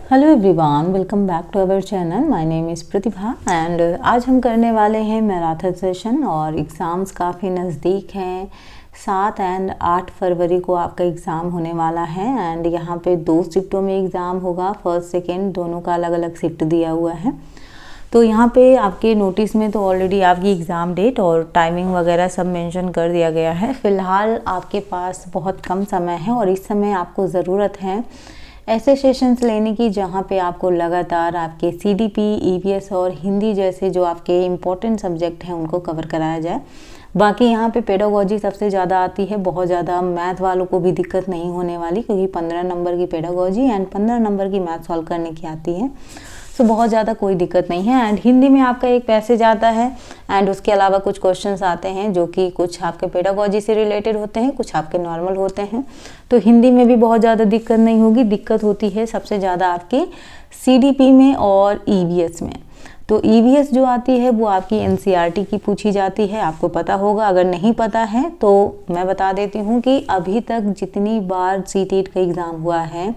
Hello everyone, welcome back to our channel. My name is Pratibha and आज हम करने वाले हैं मैराथन सेशन और एग्ज़ाम्स काफ़ी नज़दीक हैं। 7 एंड 8 फरवरी को आपका एग्ज़ाम होने वाला है एंड यहाँ पे 2 शिफ्टों में एग्ज़ाम होगा। फर्स्ट सेकेंड दोनों का अलग अलग शिफ्ट दिया हुआ है। तो यहाँ पे आपके नोटिस में तो ऑलरेडी आपकी एग्ज़ाम डेट और टाइमिंग वगैरह सब मेंशन कर दिया गया है। फ़िलहाल आपके पास बहुत कम समय है और इस समय आपको ज़रूरत है ऐसे सेशंस लेने की जहाँ पे आपको लगातार आपके सीडीपी, ईवीएस और हिंदी जैसे जो आपके इम्पोर्टेंट सब्जेक्ट हैं उनको कवर कराया जाए। बाकी यहाँ पे पेडागोजी सबसे ज़्यादा आती है, बहुत ज़्यादा मैथ वालों को भी दिक्कत नहीं होने वाली क्योंकि 15 नंबर की पेडागोजी एंड 15 नंबर की मैथ सॉल्व करने की आती है। सो बहुत ज़्यादा कोई दिक्कत नहीं है। एंड हिंदी में आपका एक पैसेज आता है एंड उसके अलावा कुछ क्वेश्चंस आते हैं जो कि कुछ आपके पेडागोजी से रिलेटेड होते हैं, कुछ आपके नॉर्मल होते हैं। तो हिंदी में भी बहुत ज़्यादा दिक्कत नहीं होगी। दिक्कत होती है सबसे ज़्यादा आपके सीडीपी में और ईवीएस में। तो ईवीएस जो आती है वो आपकी एनसीईआरटी की पूछी जाती है, आपको पता होगा। अगर नहीं पता है तो मैं बता देती हूँ कि अभी तक जितनी बार सीटेट का एग्ज़ाम हुआ है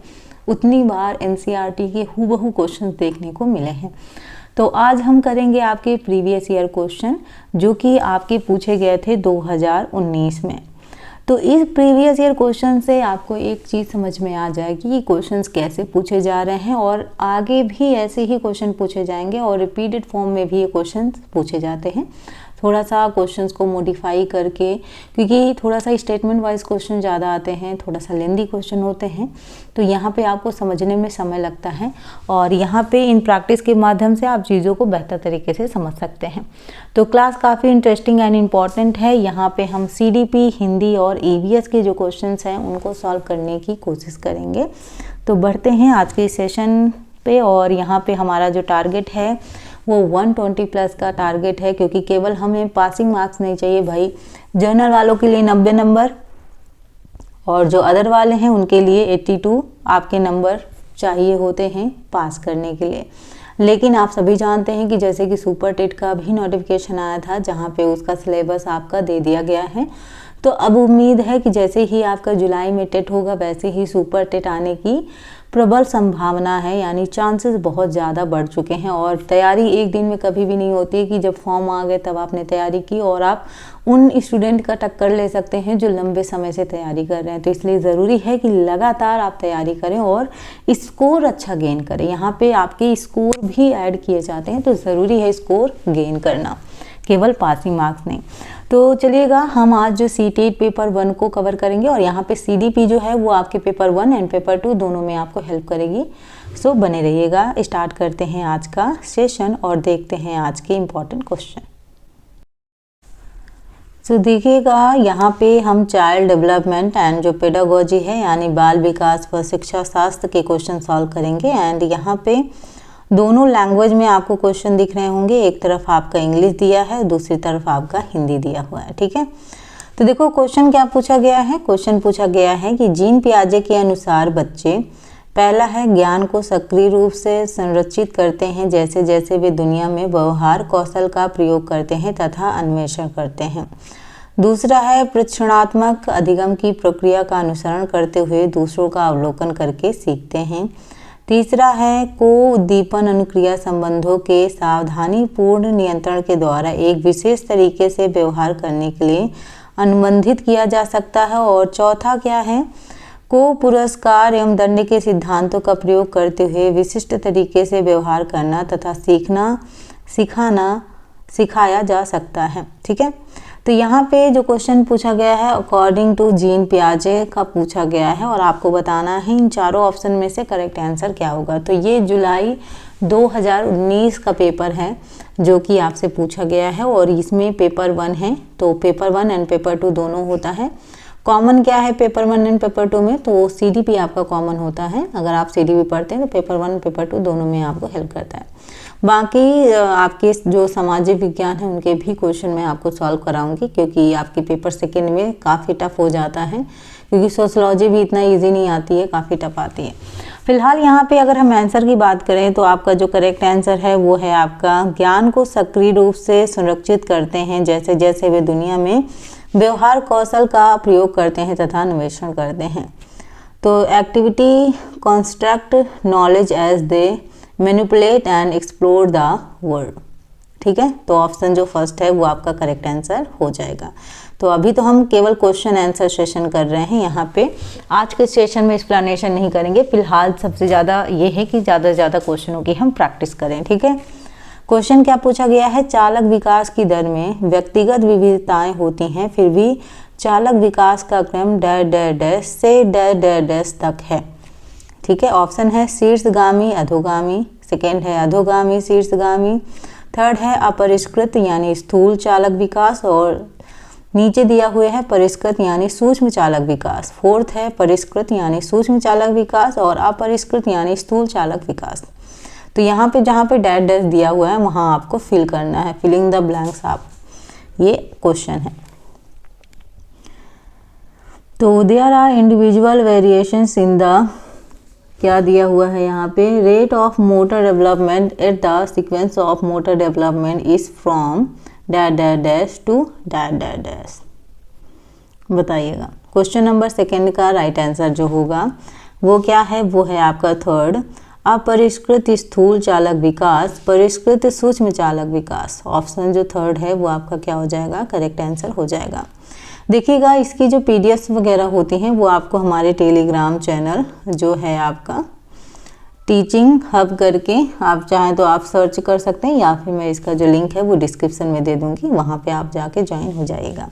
उतनी बार एनसीईआरटी के हूबहू क्वेश्चन देखने को मिले हैं। तो आज हम करेंगे आपके प्रीवियस ईयर क्वेश्चन जो कि आपके पूछे गए थे 2019 में। तो इस प्रीवियस ईयर क्वेश्चन से आपको एक चीज़ समझ में आ जाएगी कि क्वेश्चंस कैसे पूछे जा रहे हैं और आगे भी ऐसे ही क्वेश्चन पूछे जाएंगे और रिपीटेड फॉर्म में भी ये क्वेश्चन पूछे जाते हैं। थोड़ा सा क्वेश्चंस को मॉडिफाई करके, क्योंकि थोड़ा सा स्टेटमेंट वाइज क्वेश्चन ज़्यादा आते हैं, थोड़ा सा लेंदी क्वेश्चन होते हैं, तो यहाँ पे आपको समझने में समय लगता है और यहाँ पे इन प्रैक्टिस के माध्यम से आप चीज़ों को बेहतर तरीके से समझ सकते हैं। तो क्लास काफ़ी इंटरेस्टिंग एंड इम्पॉर्टेंट है। यहाँ पे हम सीडीपी, हिंदी और ईवीएस के जो क्वेश्चन हैं उनको सॉल्व करने की कोशिश करेंगे। तो बढ़ते हैं आज के सेशन पे और यहाँ पे हमारा जो टारगेट है वो 120 प्लस का टारगेट है, क्योंकि केवल हमें पासिंग मार्क्स नहीं चाहिए भाई। जर्नल वालों के लिए 90 नंबर और जो अदर वाले हैं उनके लिए 82 आपके नंबर चाहिए होते हैं पास करने के लिए। लेकिन आप सभी जानते हैं कि जैसे कि सुपर टेट का भी नोटिफिकेशन आया था जहां पे उसका सिलेबस आपका दे दिया गया है। तो अब उम्मीद है कि जैसे ही आपका जुलाई में टेट होगा वैसे ही सुपर टेट आने की प्रबल संभावना है, यानी चांसेस बहुत ज़्यादा बढ़ चुके हैं। और तैयारी एक दिन में कभी भी नहीं होती है कि जब फॉर्म आ गए तब आपने तैयारी की और आप उन स्टूडेंट का टक्कर ले सकते हैं जो लंबे समय से तैयारी कर रहे हैं। तो इसलिए ज़रूरी है कि लगातार आप तैयारी करें और स्कोर अच्छा गेन करें। यहाँ पे आपके स्कोर भी ऐड किए जाते हैं, तो ज़रूरी है स्कोर गेन करना, केवल पासिंग मार्क्स नहीं। तो चलिएगा हम आज जो सीटेट पेपर 1 को कवर करेंगे और यहाँ पे सीडीपी जो है वो आपके पेपर 1 एंड पेपर 2 दोनों में आपको हेल्प करेगी। सो बने रहिएगा। स्टार्ट करते हैं आज का सेशन और देखते हैं आज के इम्पॉर्टेंट क्वेश्चन। तो देखिएगा यहाँ पे हम चाइल्ड डेवलपमेंट एंड जो पेडागोजी है यानी बाल विकास व शिक्षा शास्त्र के क्वेश्चन सॉल्व करेंगे। एंड यहाँ पे दोनों लैंग्वेज में आपको क्वेश्चन दिख रहे होंगे। एक तरफ आपका इंग्लिश दिया है, दूसरी तरफ आपका हिंदी दिया हुआ है, ठीक है। तो देखो क्वेश्चन क्या पूछा गया है। क्वेश्चन पूछा गया है कि जीन पियाजे के अनुसार बच्चे, पहला है, ज्ञान को सक्रिय रूप से संरक्षित करते हैं जैसे जैसे वे दुनिया में व्यवहार कौशल का प्रयोग करते हैं तथा अन्वेषण करते हैं। दूसरा है, प्रशिक्षणात्मक अधिगम की प्रक्रिया का अनुसरण करते हुए दूसरों का अवलोकन करके सीखते हैं। तीसरा है, को उद्दीपन अनुक्रिया संबंधों के सावधानीपूर्ण नियंत्रण के द्वारा एक विशेष तरीके से व्यवहार करने के लिए अनुबंधित किया जा सकता है। और चौथा क्या है, को पुरस्कार एवं दंड के सिद्धांतों का प्रयोग करते हुए विशिष्ट तरीके से व्यवहार करना तथा सिखाया जा सकता है, ठीक है। तो यहाँ पे जो क्वेश्चन पूछा गया है अकॉर्डिंग टू जीन पियाजे का पूछा गया है और आपको बताना है इन चारों ऑप्शन में से करेक्ट आंसर क्या होगा। तो ये जुलाई 2019 का पेपर है जो कि आपसे पूछा गया है और इसमें पेपर 1 है। तो पेपर 1 एंड पेपर 2 दोनों होता है। कॉमन क्या है पेपर 1 एंड पेपर 2 में, तो सीडीपी आपका कॉमन होता है। अगर आप सीडीपी पढ़ते हैं तो पेपर 1 पेपर 2 दोनों में आपको हेल्प करता है। बाकी आपके जो सामाजिक विज्ञान है उनके भी क्वेश्चन मैं आपको सॉल्व कराऊंगी, क्योंकि आपके पेपर सेकेंड में काफ़ी टफ हो जाता है, क्योंकि सोशलॉजी भी इतना इजी नहीं आती है, काफ़ी टफ आती है। फिलहाल यहाँ पे अगर हम आंसर की बात करें तो आपका जो करेक्ट आंसर है वो है आपका, ज्ञान को सक्रिय रूप से संरक्षित करते हैं जैसे जैसे वे दुनिया में व्यवहार कौशल का प्रयोग करते हैं तथा अन्वेषण करते हैं। तो activity construct knowledge as they manipulate and explore the world. ठीक है, तो ऑप्शन जो फर्स्ट है वो आपका करेक्ट आंसर हो जाएगा। तो अभी तो हम केवल क्वेश्चन आंसर सेशन कर रहे हैं यहाँ पे, आज के सेशन में एक्सप्लेनेशन नहीं करेंगे। फिलहाल सबसे ज़्यादा ये है कि ज़्यादा से ज़्यादा क्वेश्चनों की हम प्रैक्टिस करें। ठीक है, क्वेश्चन क्या पूछा गया है, चालक विकास की दर में व्यक्तिगत विविधताएं होती हैं, फिर भी चालक विकास का क्रम डैश डैश डैश से डैश डैश डैश तक है। ठीक है, ऑप्शन है शीर्षगामी अधोगामी, सेकेंड है अधोगामी शीर्षगामी, थर्ड है अपरिष्कृत यानी स्थूल चालक विकास, और नीचे दिया हुआ है परिष्कृत यानी सूक्ष्म चालक विकास। फोर्थ है परिष्कृत यानी सूक्ष्म चालक विकास और अपरिष्कृत यानी स्थूल चालक विकास। तो यहाँ पे जहाँ पे डैश डैश दिया हुआ है वहाँ आपको फिल करना है, फिलिंग द ब्लैंक्स आप, ये क्वेश्चन है। तो there are individual variations in the, क्या दिया हुआ है यहाँ पे, rate of motor development at the sequence of motor development is from dash dash dash to dash dash dash. बताइएगा, क्वेश्चन नंबर सेकेंड का राइट आंसर जो होगा वो क्या है, वो है आपका थर्ड, अपरिष्कृत स्थूल चालक विकास, परिष्कृत सूक्ष्म चालक विकास। ऑप्शन जो थर्ड है वो आपका क्या हो जाएगा, करेक्ट आंसर हो जाएगा। देखिएगा, इसकी जो पीडीएफ वगैरह होती हैं वो आपको हमारे टेलीग्राम चैनल जो है आपका टीचिंग हब करके, आप चाहें तो आप सर्च कर सकते हैं, या फिर मैं इसका जो लिंक है वो डिस्क्रिप्शन में दे दूंगी, वहाँ पे आप जाके ज्वाइन हो जाइएगा।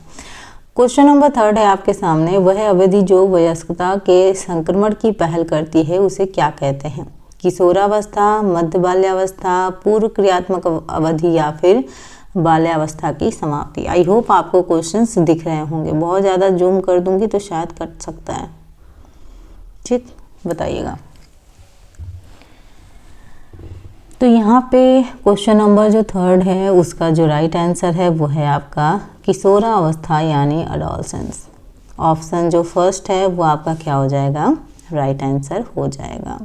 क्वेश्चन नंबर थर्ड है आपके सामने, वह अवधि जो वयस्कता के संक्रमण की पहल करती है उसे क्या कहते हैं, किशोरावस्था, मध्य बाल्यावस्था, पूर्व क्रियात्मक अवधि या फिर बाल्यावस्था की समाप्ति। आई होप आपको क्वेश्चंस दिख रहे होंगे, बहुत ज़्यादा जूम कर दूंगी तो शायद कट सकता है। ठीक, बताइएगा। तो यहाँ पे क्वेश्चन नंबर जो थर्ड है उसका जो राइट आंसर है वो है आपका किशोरावस्था यानी अडोलसेंस। ऑप्शन जो फर्स्ट है वो आपका क्या हो जाएगा, राइट आंसर हो जाएगा।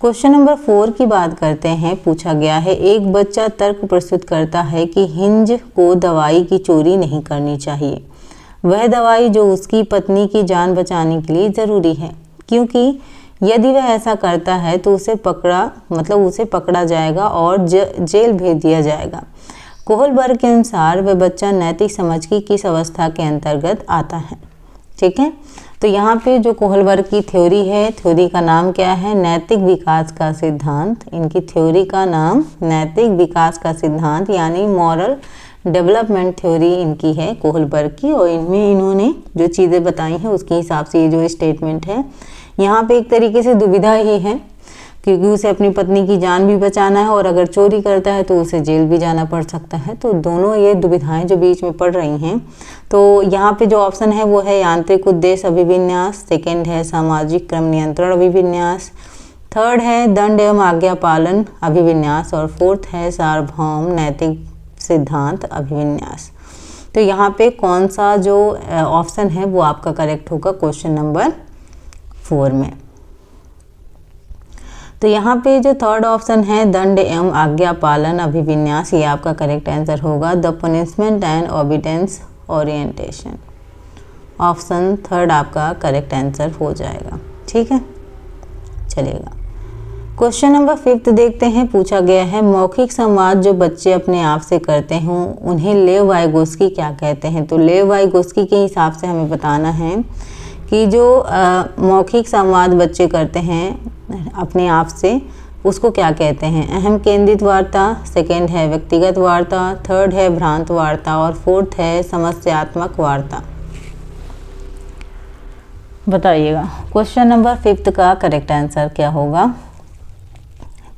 क्वेश्चन नंबर 4 की बात करते हैं, पूछा गया है, एक बच्चा तर्क प्रस्तुत करता है कि हिंज को दवाई की चोरी नहीं करनी चाहिए, वह दवाई जो उसकी पत्नी की जान बचाने के लिए ज़रूरी है, क्योंकि यदि वह ऐसा करता है तो उसे पकड़ा जाएगा और जेल भेज दिया जाएगा। कोहलबर्ग के अनुसार वह बच्चा नैतिक समझ की किस अवस्था के अंतर्गत आता है। ठीक है, तो यहाँ पे जो कोहलबर्ग की थ्योरी है, थ्योरी का नाम क्या है, नैतिक विकास का सिद्धांत। इनकी थ्योरी का नाम नैतिक विकास का सिद्धांत यानी मॉरल डेवलपमेंट थ्योरी इनकी है कोहलबर्ग की, और इनमें इन्होंने जो चीज़ें बताई हैं उसके हिसाब से ये जो स्टेटमेंट है, यहाँ पे एक तरीके से दुविधा ही है, क्योंकि उसे अपनी पत्नी की जान भी बचाना है और अगर चोरी करता है तो उसे जेल भी जाना पड़ सकता है। तो दोनों ये दुविधाएं जो बीच में पड़ रही हैं, तो यहाँ पे जो ऑप्शन है वो है यांत्रिक उद्देश्य अभिविन्यास, सेकेंड है सामाजिक क्रम नियंत्रण अभिविन्यास, थर्ड है दंड एवं आज्ञा पालन अभिविन्यास, और फोर्थ है सार्वभौम नैतिक सिद्धांत अभिविन्यास। तो यहाँ पे कौन सा जो ऑप्शन है वो आपका करेक्ट होगा क्वेश्चन नंबर 4 में। तो यहाँ पे जो थर्ड ऑप्शन है दंड एवं आज्ञा पालन अभिविन्यास, ये आपका करेक्ट आंसर होगा, the punishment and obedience orientation. Option third आपका करेक्ट आंसर हो जाएगा। ठीक है, चलिएगा क्वेश्चन नंबर 5 देखते हैं। पूछा गया है, मौखिक संवाद जो बच्चे अपने आप से करते हों उन्हें लेव वाइगोस्की क्या कहते हैं। तो लेव वाइगोस्की के हिसाब से हमें बताना है कि जो मौखिक संवाद बच्चे करते हैं अपने आप से उसको क्या कहते हैं। अहम केंद्रित वार्ता, सेकेंड है व्यक्तिगत वार्ता, थर्ड है भ्रांत वार्ता और फोर्थ है समस्यात्मक वार्ता। बताइएगा क्वेश्चन नंबर 5 का करेक्ट आंसर क्या होगा।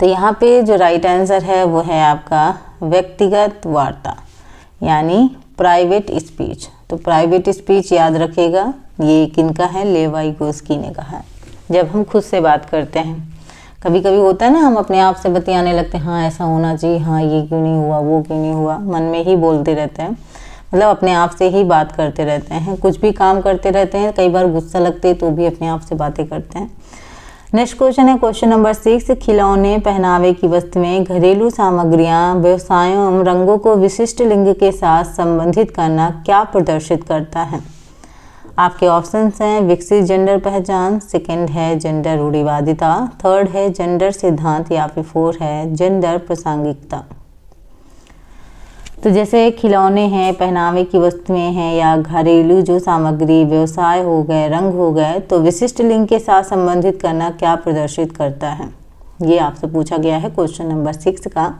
तो यहाँ पे जो राइट आंसर है वो है आपका व्यक्तिगत वार्ता यानी प्राइवेट स्पीच। तो प्राइवेट स्पीच याद रखिएगा, ये किनका है, लेव वाइगोस्की ने कहा है। जब हम खुद से बात करते हैं, कभी कभी होता है ना, हम अपने आप से बतियाने लगते हैं, हाँ ऐसा होना चाहिए, हाँ ये क्यों नहीं हुआ, वो क्यों नहीं हुआ, मन में ही बोलते रहते हैं, मतलब अपने आप से ही बात करते रहते हैं। कुछ भी काम करते रहते हैं, कई बार गुस्सा लगते तो भी अपने आप से बातें करते हैं। नेक्स्ट क्वेश्चन है क्वेश्चन नंबर 6, खिलौने, पहनावे की वस्तुएं, घरेलू सामग्रियां, व्यवसायों एवं रंगों को विशिष्ट लिंग के साथ संबंधित करना क्या प्रदर्शित करता है। आपके ऑप्शंस हैं विकसित जेंडर पहचान, सेकंड है जेंडर रूढ़िवादिता, थर्ड है जेंडर सिद्धांत या फिर फोर्थ है जेंडर प्रासंगिकता। तो जैसे खिलौने हैं, पहनावे की वस्तुएं हैं या घरेलू जो सामग्री, व्यवसाय हो गए, रंग हो गए, तो विशिष्ट लिंग के साथ संबंधित करना क्या प्रदर्शित करता है, ये आपसे पूछा गया है क्वेश्चन नंबर 6 का।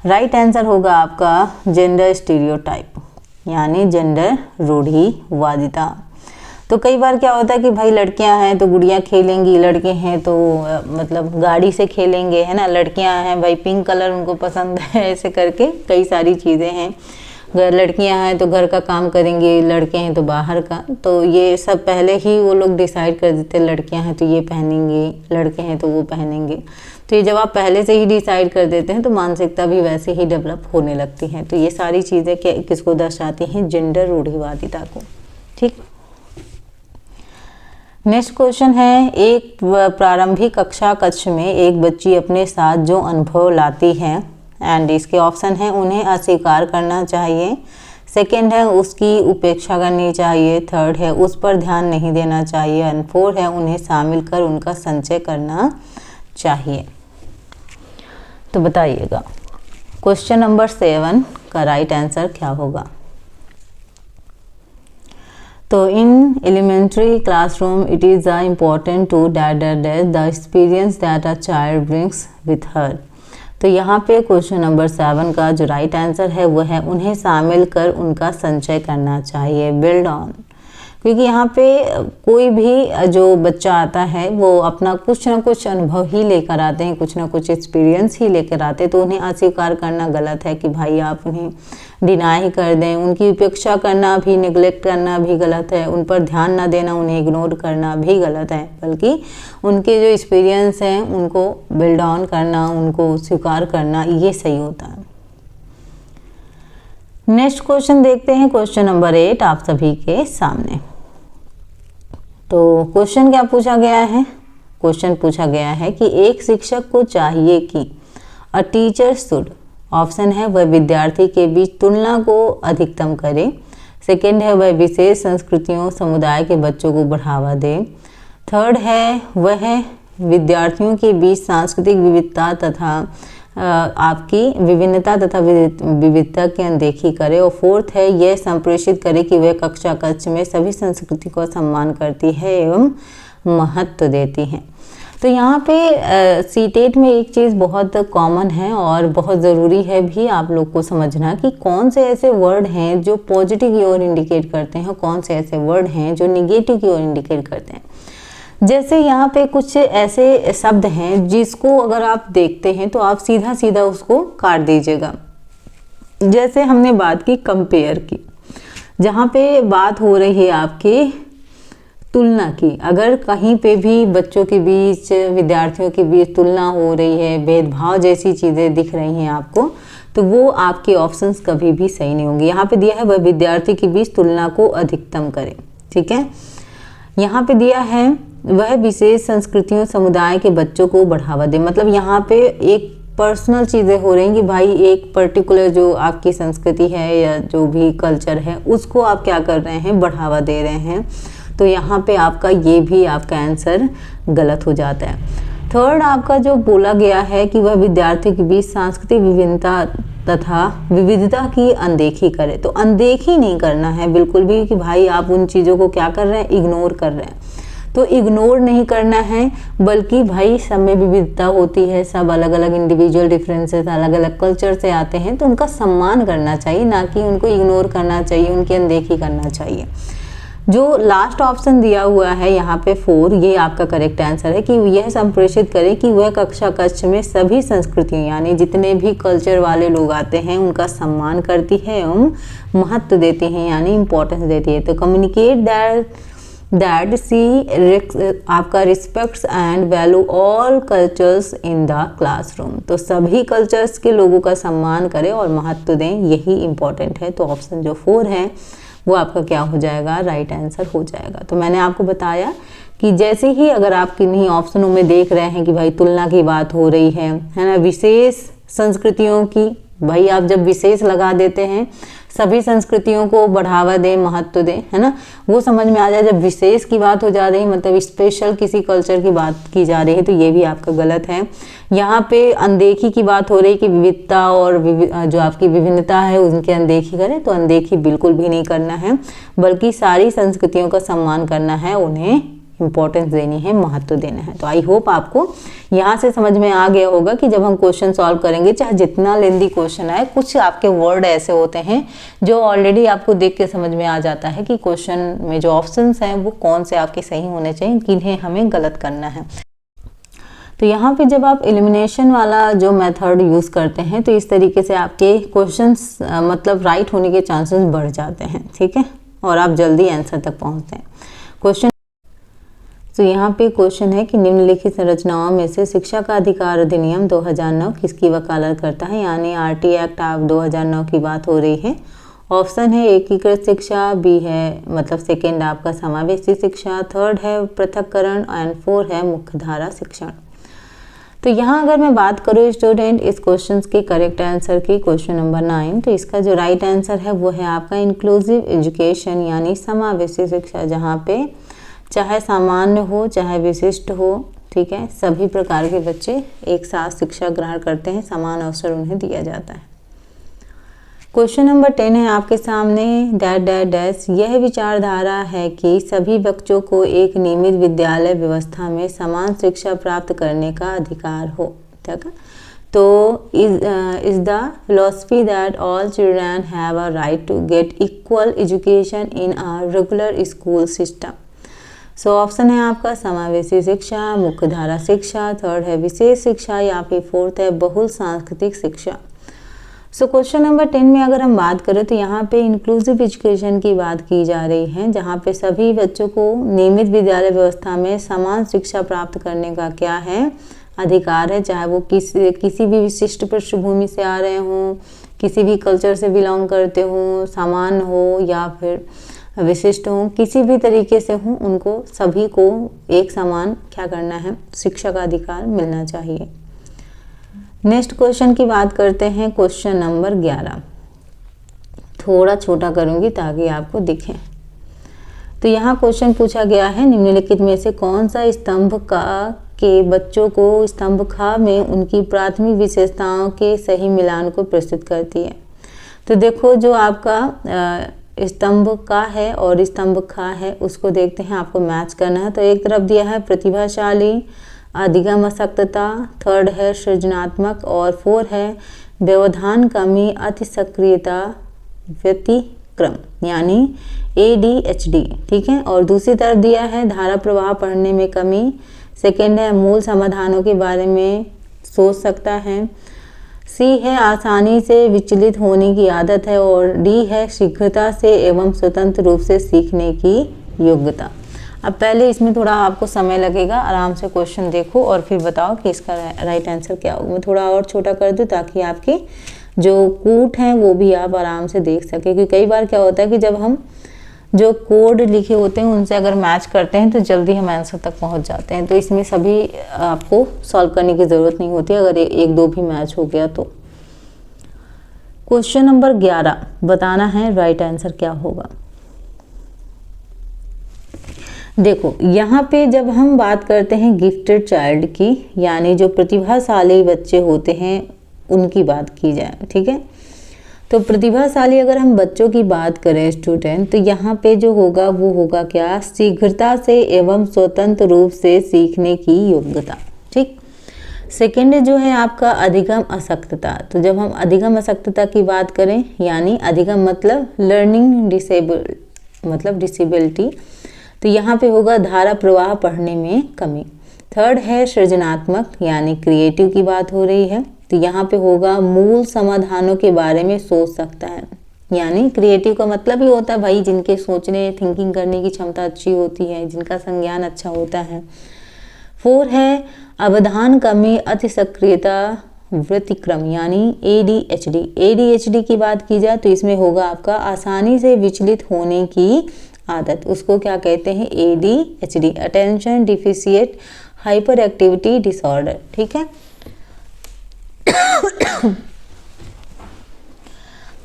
राइट आंसर होगा आपका जेंडर स्टीरियोटाइप यानी जेंडर रूढ़िवादिता। तो कई बार क्या होता है कि भाई लड़कियां हैं तो गुड़ियां खेलेंगी, लड़के हैं तो मतलब गाड़ी से खेलेंगे, है ना, लड़कियां हैं भाई पिंक कलर उनको पसंद है, ऐसे करके कई सारी चीज़ें हैं। अगर लड़कियां हैं तो घर का काम करेंगे, लड़के हैं तो बाहर का, तो ये सब पहले ही वो लोग डिसाइड कर देते हैं, लड़कियां हैं तो ये पहनेंगे, लड़के हैं तो वो पहनेंगे। तो ये जब आप पहले से ही डिसाइड कर देते हैं तो मानसिकता भी वैसे ही डेवलप होने लगती है। तो ये सारी चीज़ें किसको दर्शाती हैं, जेंडर रूढ़िवादिता को। ठीक, नेक्स्ट क्वेश्चन है, एक प्रारंभिक कक्षा कक्ष में एक बच्ची अपने साथ जो अनुभव लाती है, एंड इसके ऑप्शन है उन्हें अस्वीकार करना चाहिए, सेकंड है उसकी उपेक्षा करनी चाहिए, थर्ड है उस पर ध्यान नहीं देना चाहिए, एंड फोर्थ है उन्हें शामिल कर उनका संचय करना चाहिए। तो बताइएगा क्वेश्चन नंबर 7 का राइट आंसर क्या होगा। तो in elementary classroom it is important to the experience that a child brings with her. तो यहाँ पे क्वेश्चन नंबर 7 का जो राइट आंसर है वो है उन्हें शामिल कर उनका संचय करना चाहिए, बिल्ड ऑन। क्योंकि यहाँ पे कोई भी जो बच्चा आता है वो अपना कुछ ना कुछ अनुभव ही लेकर आते हैं, कुछ ना कुछ एक्सपीरियंस ही लेकर आते हैं, तो उन्हें अस्वीकार करना गलत है कि भाई आप उन्हें डिनाई ही कर दें। उनकी उपेक्षा करना भी, निगलेक्ट करना भी गलत है, उन पर ध्यान ना देना, उन्हें इग्नोर करना भी गलत है, बल्कि उनके जो एक्सपीरियंस हैं उनको बिल्ड ऑन करना, उनको स्वीकार करना, ये सही होता है। नेक्स्ट क्वेश्चन देखते हैं, क्वेश्चन नंबर 8 आप सभी के सामने। तो क्वेश्चन क्या पूछा गया है, क्वेश्चन पूछा गया है कि एक शिक्षक को चाहिए कि अ टीचर शुड, ऑप्शन है वह विद्यार्थी के बीच तुलना को अधिकतम करे, सेकंड है वह विशेष संस्कृतियों समुदाय के बच्चों को बढ़ावा दे, थर्ड है वह विद्यार्थियों के बीच सांस्कृतिक विविधता तथा आपकी विभिन्नता तथा विविधता की अनदेखी करे, और फोर्थ है यह संप्रेषित करे कि वह कक्षा कक्ष में सभी संस्कृति को सम्मान करती है एवं महत्व देती है। तो यहाँ पे सीटेट में एक चीज़ बहुत कॉमन है और बहुत ज़रूरी है भी आप लोग को समझना कि कौन से ऐसे वर्ड हैं जो पॉजिटिव की ओर इंडिकेट करते हैं, कौन से ऐसे वर्ड हैं जो निगेटिव की ओर इंडिकेट करते हैं। जैसे यहाँ पे कुछ ऐसे शब्द हैं जिसको अगर आप देखते हैं तो आप सीधा सीधा उसको काट दीजिएगा। जैसे हमने बात की कंपेयर की, जहाँ पे बात हो रही है आपकी तुलना की, अगर कहीं पे भी बच्चों के बीच, विद्यार्थियों के बीच तुलना हो रही है, भेदभाव जैसी चीज़ें दिख रही हैं आपको, तो वो आपके ऑप्शंस कभी भी सही नहीं होंगे। यहाँ पे दिया है वह विद्यार्थी के बीच तुलना को अधिकतम करें, ठीक है। यहाँ पे दिया है वह विशेष संस्कृतियों समुदाय के बच्चों को बढ़ावा दे, मतलब यहाँ पे एक पर्सनल चीज़ें हो रही हैं कि भाई एक पर्टिकुलर जो आपकी संस्कृति है या जो भी कल्चर है उसको आप क्या कर रहे हैं, बढ़ावा दे रहे हैं। तो यहाँ पे आपका ये भी आपका आंसर गलत हो जाता है। थर्ड आपका जो बोला गया है कि वह विद्यार्थी के बीच सांस्कृतिक विभिन्नता तथा विविधता की अनदेखी करे, तो अनदेखी नहीं करना है बिल्कुल भी कि भाई आप उन चीज़ों को क्या कर रहे हैं, इग्नोर कर रहे हैं। तो इग्नोर नहीं करना है, बल्कि भाई सब में विविधता होती है, सब अलग अलग इंडिविजुअल डिफरेंसेस, अलग अलग कल्चर से आते हैं, तो उनका सम्मान करना चाहिए, ना कि उनको इग्नोर करना चाहिए, उनकी अनदेखी करना चाहिए। जो लास्ट ऑप्शन दिया हुआ है यहाँ पे 4, ये आपका करेक्ट आंसर है कि यह संप्रेषित करें कि वह कक्षा कक्ष में सभी संस्कृतियों यानी जितने भी कल्चर वाले लोग आते हैं उनका सम्मान करती है एवं महत्व देती हैं यानी इम्पोर्टेंस देती है। तो कम्युनिकेट दैट सी आपका respects and value all cultures in the classroom, तो सभी कल्चर्स के लोगों का सम्मान करें और महत्व दें, यही इम्पोर्टेंट है। तो ऑप्शन जो 4 है वो आपका क्या हो जाएगा, राइट आंसर हो जाएगा। तो मैंने आपको बताया कि जैसे ही अगर आप किन्हीं ऑप्शनों में देख रहे हैं कि भाई तुलना की बात हो रही है ना, विशेष संस्कृतियों की, भाई आप जब विशेष लगा देते हैं सभी संस्कृतियों को बढ़ावा दें, महत्व दें, है ना, वो समझ में आ जाए। जब विशेष की बात हो जा रही है, मतलब स्पेशल किसी कल्चर की बात की जा रही है, तो ये भी आपका गलत है। यहाँ पे अनदेखी की बात हो रही है कि विविधता और जो आपकी विभिन्नता है उनकी अनदेखी करें, तो अनदेखी बिल्कुल भी नहीं करना है, बल्कि सारी संस्कृतियों का सम्मान करना है, उन्हें इंपॉर्टेंस देनी है, महत्व देना है। तो आई होप आपको यहाँ से समझ में आ गया होगा कि जब हम क्वेश्चन सॉल्व करेंगे, चाहे जितना लेंदी क्वेश्चन आए, कुछ आपके वर्ड ऐसे होते हैं जो ऑलरेडी आपको देख के समझ में आ जाता है कि क्वेश्चन में जो ऑप्शंस हैं वो कौन से आपके सही होने चाहिए, किन्हें हमें गलत करना है। तो यहाँ पे जब आप एलिमिनेशन वाला जो मेथड यूज़ करते हैं, तो इस तरीके से आपके क्वेश्चंस मतलब राइट होने के चांसेस बढ़ जाते हैं, ठीक है, और आप जल्दी आंसर तक पहुँचते हैं। क्वेश्चन तो यहाँ पे क्वेश्चन है कि निम्नलिखित संरचनाओं में से शिक्षा का अधिकार अधिनियम 2009 किसकी वकालत करता है, यानी आरटी एक्ट आप 2009 की बात हो रही है। ऑप्शन है एकीकृत शिक्षा, बी है मतलब सेकेंड आपका समावेशी शिक्षा, थर्ड है पृथक्करण एंड फोर है मुख्यधारा शिक्षण। तो यहाँ अगर मैं बात करूँ स्टूडेंट इस क्वेश्चन के करेक्ट आंसर की, क्वेश्चन नंबर 9, तो इसका जो राइट आंसर है वो है आपका इंक्लूसिव एजुकेशन यानी समावेशी शिक्षा, जहाँ पे चाहे सामान्य हो चाहे विशिष्ट हो, ठीक है, सभी प्रकार के बच्चे एक साथ शिक्षा ग्रहण करते हैं, समान अवसर उन्हें दिया जाता है। क्वेश्चन नंबर 10 है आपके सामने, डैश डैश डैश, यह विचारधारा है कि सभी बच्चों को एक नियमित विद्यालय व्यवस्था में समान शिक्षा प्राप्त करने का अधिकार हो, ठीक है। तो is the philosophy that all children have a right to get equal education in a regular school system. So option है आपका समावेशी शिक्षा, मुख्यधारा शिक्षा, थर्ड है विशेष शिक्षा या फिर फोर्थ है बहुल सांस्कृतिक शिक्षा। सो क्वेश्चन नंबर 10 में अगर हम बात करें तो यहाँ पे इंक्लूसिव एजुकेशन की बात की जा रही है, जहाँ पे सभी बच्चों को नियमित विद्यालय व्यवस्था में समान शिक्षा प्राप्त करने का क्या है, अधिकार है, चाहे वो किसी भी विशिष्ट पृष्ठभूमि से आ रहे हों, किसी भी कल्चर से बिलोंग करते हों, सामान्य हो या फिर विशिष्ट हों, किसी भी तरीके से हों, उनको सभी को एक समान क्या करना है, शिक्षा का अधिकार मिलना चाहिए। नेक्स्ट क्वेश्चन की बात करते हैं, क्वेश्चन नंबर 11, थोड़ा छोटा करूंगी ताकि आपको दिखे। तो यहाँ क्वेश्चन पूछा गया है, निम्नलिखित में से कौन सा स्तंभ का के बच्चों को स्तंभ ख में उनकी प्राथमिक विशेषताओं के सही मिलान को प्रस्तुत करती है। तो देखो जो आपका स्तंभ का है और स्तंभ खा है उसको देखते हैं, आपको मैच करना है। तो एक तरफ दिया है प्रतिभाशाली, अधिगम अशक्तता, थर्ड है सृजनात्मक और फोर है व्यवधान कमी अति सक्रियता व्यतिक्रम यानी ADHD, ठीक है। और दूसरी तरफ दिया है धारा प्रवाह पढ़ने में कमी, सेकेंड है मूल समाधानों के बारे में सोच सकता है, सी है आसानी से विचलित होने की आदत है और डी है शीघ्रता से एवं स्वतंत्र रूप से सीखने की योग्यता। अब पहले इसमें थोड़ा आपको समय लगेगा, आराम से क्वेश्चन देखो और फिर बताओ कि इसका राइट आंसर क्या होगा। मैं थोड़ा और छोटा कर दूं ताकि आपकी जो कूट हैं वो भी आप आराम से देख सकें, क्योंकि कई बार क्या होता है कि जब हम जो कोड लिखे होते हैं उनसे अगर मैच करते हैं तो जल्दी हम आंसर तक पहुंच जाते हैं। तो इसमें सभी आपको सॉल्व करने की ज़रूरत नहीं होती अगर एक दो भी मैच हो गया तो। क्वेश्चन नंबर 11 बताना है राइट आंसर क्या होगा। देखो यहाँ पे जब हम बात करते हैं गिफ्टेड चाइल्ड की, यानी जो प्रतिभाशाली बच्चे होते हैं उनकी बात की जाए, ठीक है। तो प्रतिभाशाली अगर हम बच्चों की बात करें स्टूडेंट, तो यहाँ पे जो होगा वो होगा क्या, शीघ्रता से एवं स्वतंत्र रूप से सीखने की योग्यता, ठीक। सेकेंड जो है आपका अधिगम अशक्तता। तो जब हम अधिगम अशक्तता की बात करें, यानी अधिगम मतलब लर्निंग डिसेबिलिटी, तो यहाँ पे होगा धारा प्रवाह पढ़ने में कमी। थर्ड है सृजनात्मक यानी क्रिएटिव की बात हो रही है, तो यहाँ पे होगा मूल समाधानों के बारे में सोच सकता है, यानी क्रिएटिव का मतलब ही होता है भाई जिनके सोचने थिंकिंग करने की क्षमता अच्छी होती है, जिनका संज्ञान अच्छा होता है। फोर है अवधान कमी अति सक्रियता व्यतिक्रम यानी ADHD। ADHD की बात की जाए तो इसमें होगा आपका आसानी से विचलित होने की आदत, उसको क्या कहते हैं, ADHD, attention deficit hyper activity disorder, ठीक है।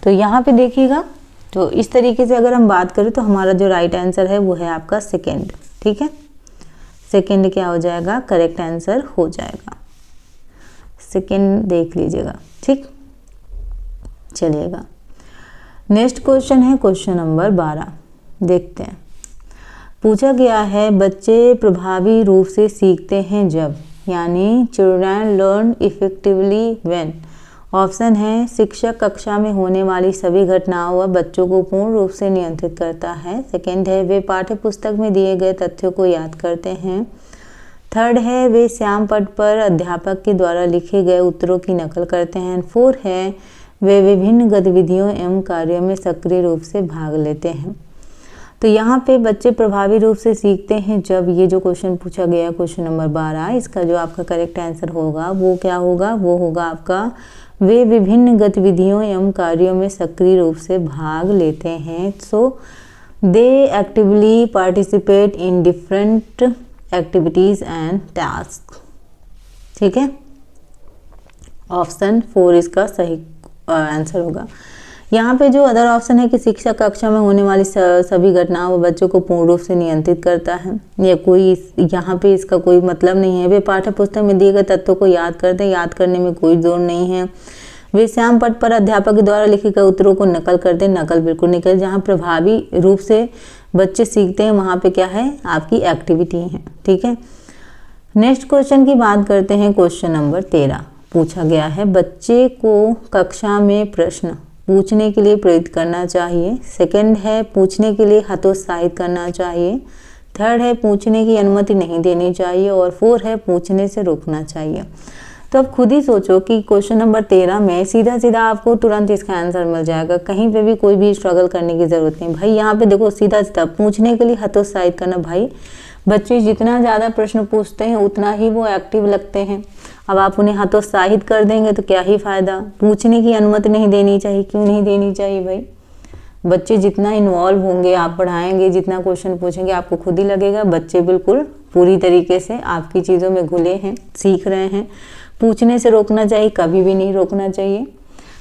तो यहाँ पे देखिएगा, तो इस तरीके से अगर हम बात करें तो हमारा जो राइट आंसर है वो है आपका सेकेंड। ठीक है, सेकेंड क्या हो जाएगा, करेक्ट आंसर हो जाएगा। सेकेंड देख लीजिएगा। ठीक, चलिएगा नेक्स्ट क्वेश्चन है क्वेश्चन नंबर 12। देखते हैं, पूछा गया है बच्चे प्रभावी रूप से सीखते हैं जब, यानी children learn effectively when. Option है शिक्षक कक्षा में होने वाली सभी घटनाओं व बच्चों को पूर्ण रूप से नियंत्रित करता है। सेकंड है वे पाठ्य पुस्तक में दिए गए तथ्यों को याद करते हैं। थर्ड है वे श्याम पट पर अध्यापक के द्वारा लिखे गए उत्तरों की नकल करते हैं। फोर है वे विभिन्न गतिविधियों एवं कार्यों में सक्रिय रूप से भाग लेते हैं। तो यहाँ पे बच्चे प्रभावी रूप से सीखते हैं जब, ये जो क्वेश्चन पूछा गया क्वेश्चन नंबर 12, इसका जो आपका करेक्ट आंसर होगा वो क्या होगा, वो होगा आपका वे विभिन्न गतिविधियों एवं कार्यों में सक्रिय रूप से भाग लेते हैं। So they actively participate in different activities and task. ठीक है, ऑप्शन 4 इसका सही आंसर होगा। यहाँ पे जो अदर ऑप्शन है कि शिक्षक कक्षा में होने वाली सभी घटनाओं व बच्चों को पूर्ण रूप से नियंत्रित करता है, या कोई यहाँ पे इसका कोई मतलब नहीं है। वे पाठ्य पुस्तक में दिए गए तत्वों को याद करते हैं, याद करने में कोई जोर नहीं है। वे श्याम पट पर अध्यापक के द्वारा लिखे गए उत्तरों को नकल करते हैं, नकल बिल्कुल नहीं करते। जहाँ प्रभावी रूप से बच्चे सीखते हैं वहाँ पे क्या है, आपकी एक्टिविटी है। ठीक है, नेक्स्ट क्वेश्चन की बात करते हैं क्वेश्चन नंबर 13। पूछा गया है बच्चे को कक्षा में प्रश्न पूछने के लिए प्रेरित करना चाहिए। सेकंड है पूछने के लिए हतोत्साहित करना चाहिए। थर्ड है पूछने की अनुमति नहीं देनी चाहिए। और 4 है पूछने से रोकना चाहिए। तो अब खुद ही सोचो कि क्वेश्चन नंबर 13 में सीधा सीधा आपको तुरंत इसका आंसर मिल जाएगा, कहीं पे भी कोई भी स्ट्रगल करने की ज़रूरत नहीं। भाई यहाँ पे देखो सीधा सीधा पूछने के लिए हतोत्साहित करना। भाई बच्चे जितना ज़्यादा प्रश्न पूछते हैं उतना ही वो एक्टिव लगते हैं। अब आप उन्हें हतोत्साहित कर देंगे तो क्या ही फ़ायदा। पूछने की अनुमति नहीं देनी चाहिए, क्यों नहीं देनी चाहिए भाई। बच्चे जितना इन्वॉल्व होंगे, आप पढ़ाएंगे, जितना क्वेश्चन पूछेंगे, आपको खुद ही लगेगा बच्चे बिल्कुल पूरी तरीके से आपकी चीज़ों में घुले हैं, सीख रहे हैं। पूछने से रोकना चाहिए, कभी भी नहीं रोकना चाहिए।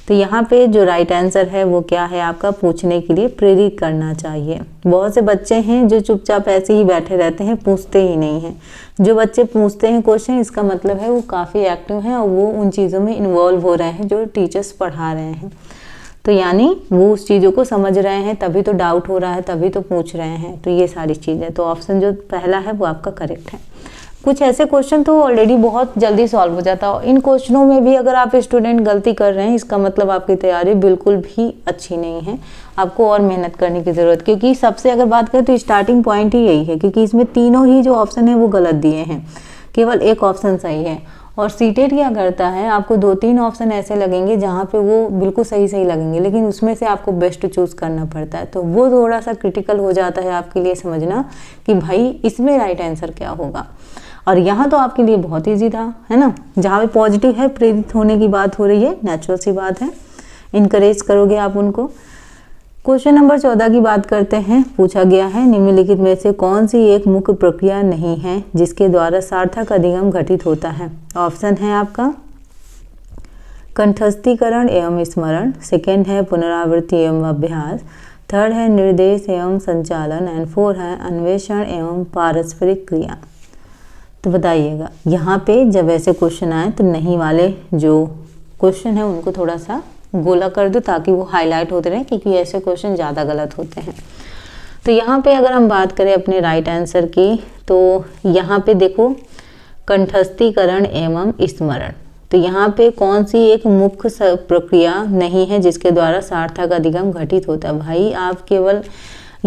तो यहाँ पे जो राइट आंसर है वो क्या है आपका, पूछने के लिए प्रेरित करना चाहिए। बहुत से बच्चे हैं जो चुपचाप ऐसे ही बैठे रहते हैं, पूछते ही नहीं हैं। जो बच्चे पूछते हैं क्वेश्चन, इसका मतलब है वो काफ़ी एक्टिव हैं और वो उन चीज़ों में इन्वॉल्व हो रहे हैं जो टीचर्स पढ़ा रहे हैं। तो यानी वो उस चीज़ों को समझ रहे हैं, तभी तो डाउट हो रहा है, तभी तो पूछ रहे हैं। तो ये सारी चीज़ें, तो ऑप्शन जो पहला है वो आपका करेक्ट है। कुछ ऐसे क्वेश्चन तो ऑलरेडी बहुत जल्दी सॉल्व हो जाता है। इन क्वेश्चनों में भी अगर आप स्टूडेंट गलती कर रहे हैं, इसका मतलब आपकी तैयारी बिल्कुल भी अच्छी नहीं है, आपको और मेहनत करने की ज़रूरत। क्योंकि सबसे अगर बात करें तो स्टार्टिंग पॉइंट ही यही है, क्योंकि इसमें तीनों ही जो ऑप्शन है वो गलत दिए हैं, केवल एक ऑप्शन सही है। और सीटेट क्या करता है, आपको 2-3 ऑप्शन ऐसे लगेंगे जहाँ पे वो बिल्कुल सही सही लगेंगे, लेकिन उसमें से आपको बेस्ट चूज़ करना पड़ता है। तो वो थोड़ा सा क्रिटिकल हो जाता है आपके लिए समझना कि भाई इसमें राइट आंसर क्या होगा। और यहाँ तो आपके लिए बहुत ईजी था, है ना। जहाँ पे पॉजिटिव है, प्रेरित होने की बात हो रही है, नेचुरल सी बात है, इनकरेज करोगे आप उनको। क्वेश्चन नंबर 14 की बात करते हैं। पूछा गया है निम्नलिखित में से कौन सी एक मुख्य प्रक्रिया नहीं है जिसके द्वारा सार्थक अधिगम घटित होता है। ऑप्शन है आपका कंठस्थीकरण एवं स्मरण। सेकेंड है पुनरावृत्ति एवं अभ्यास। थर्ड है निर्देश एवं संचालन। एंड 4 है अन्वेषण एवं पारस्परिक क्रिया। तो बताइएगा, यहाँ पे जब ऐसे क्वेश्चन आए तो नहीं वाले जो क्वेश्चन है उनको थोड़ा सा गोला कर दो ताकि वो हाईलाइट होते रहे, क्योंकि ऐसे क्वेश्चन ज़्यादा गलत होते हैं। तो यहाँ पे अगर हम बात करें अपने राइट आंसर की, तो यहाँ पे देखो कंठस्थीकरण एवं स्मरण। तो यहाँ पे कौन सी एक मुख्य प्रक्रिया नहीं है जिसके द्वारा सार्थक अधिगम घटित होता है। भाई आप केवल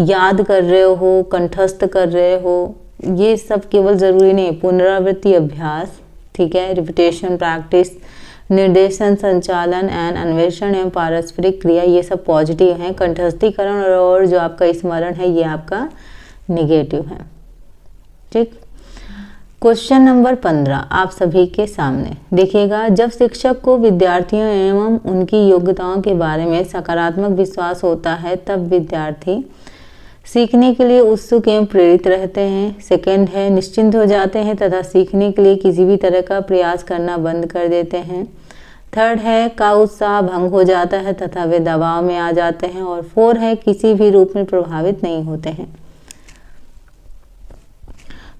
याद कर रहे हो, कंठस्थ कर रहे हो, ये सब केवल ज़रूरी नहीं। पुनरावृत्ति अभ्यास, ठीक है, रिपीटेशन प्रैक्टिस, निर्देशन संचालन एंड अन्वेषण एवं पारस्परिक क्रिया, ये सब पॉजिटिव हैं। कंठस्थीकरण और जो आपका स्मरण है ये आपका नेगेटिव है। ठीक, क्वेश्चन नंबर 15 आप सभी के सामने देखिएगा। जब शिक्षक को विद्यार्थियों एवं उनकी योग्यताओं के बारे में सकारात्मक विश्वास होता है तब विद्यार्थी सीखने के लिए उत्सुक एवं प्रेरित रहते हैं। सेकंड है निश्चिंत हो जाते हैं तथा सीखने के लिए किसी भी तरह का प्रयास करना बंद कर देते हैं। 3rd है का उत्साह भंग हो जाता है तथा वे दबाव में आ जाते हैं। और 4 है किसी भी रूप में प्रभावित नहीं होते हैं।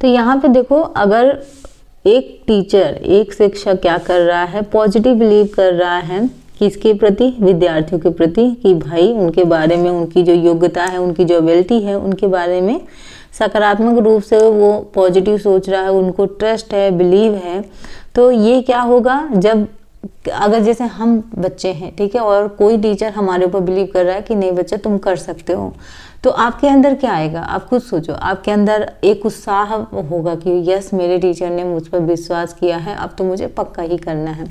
तो यहाँ पे देखो, अगर एक टीचर, एक शिक्षक क्या कर रहा है, पॉजिटिव बिलीव कर रहा है किसके प्रति, विद्यार्थियों के प्रति, कि भाई उनके बारे में, उनकी जो योग्यता है, उनकी जो एबिलिटी है, उनके बारे में सकारात्मक रूप से वो पॉजिटिव सोच रहा है, उनको ट्रस्ट है, बिलीव है। तो ये क्या होगा, जब अगर जैसे हम बच्चे हैं, ठीक है, और कोई टीचर हमारे ऊपर बिलीव कर रहा है कि नहीं बच्चा तुम कर सकते हो, तो आपके अंदर क्या आएगा, आप खुद सोचो। आपके अंदर एक उत्साह होगा कि यस, मेरे टीचर ने मुझ पर विश्वास किया है, अब तो मुझे पक्का ही करना है।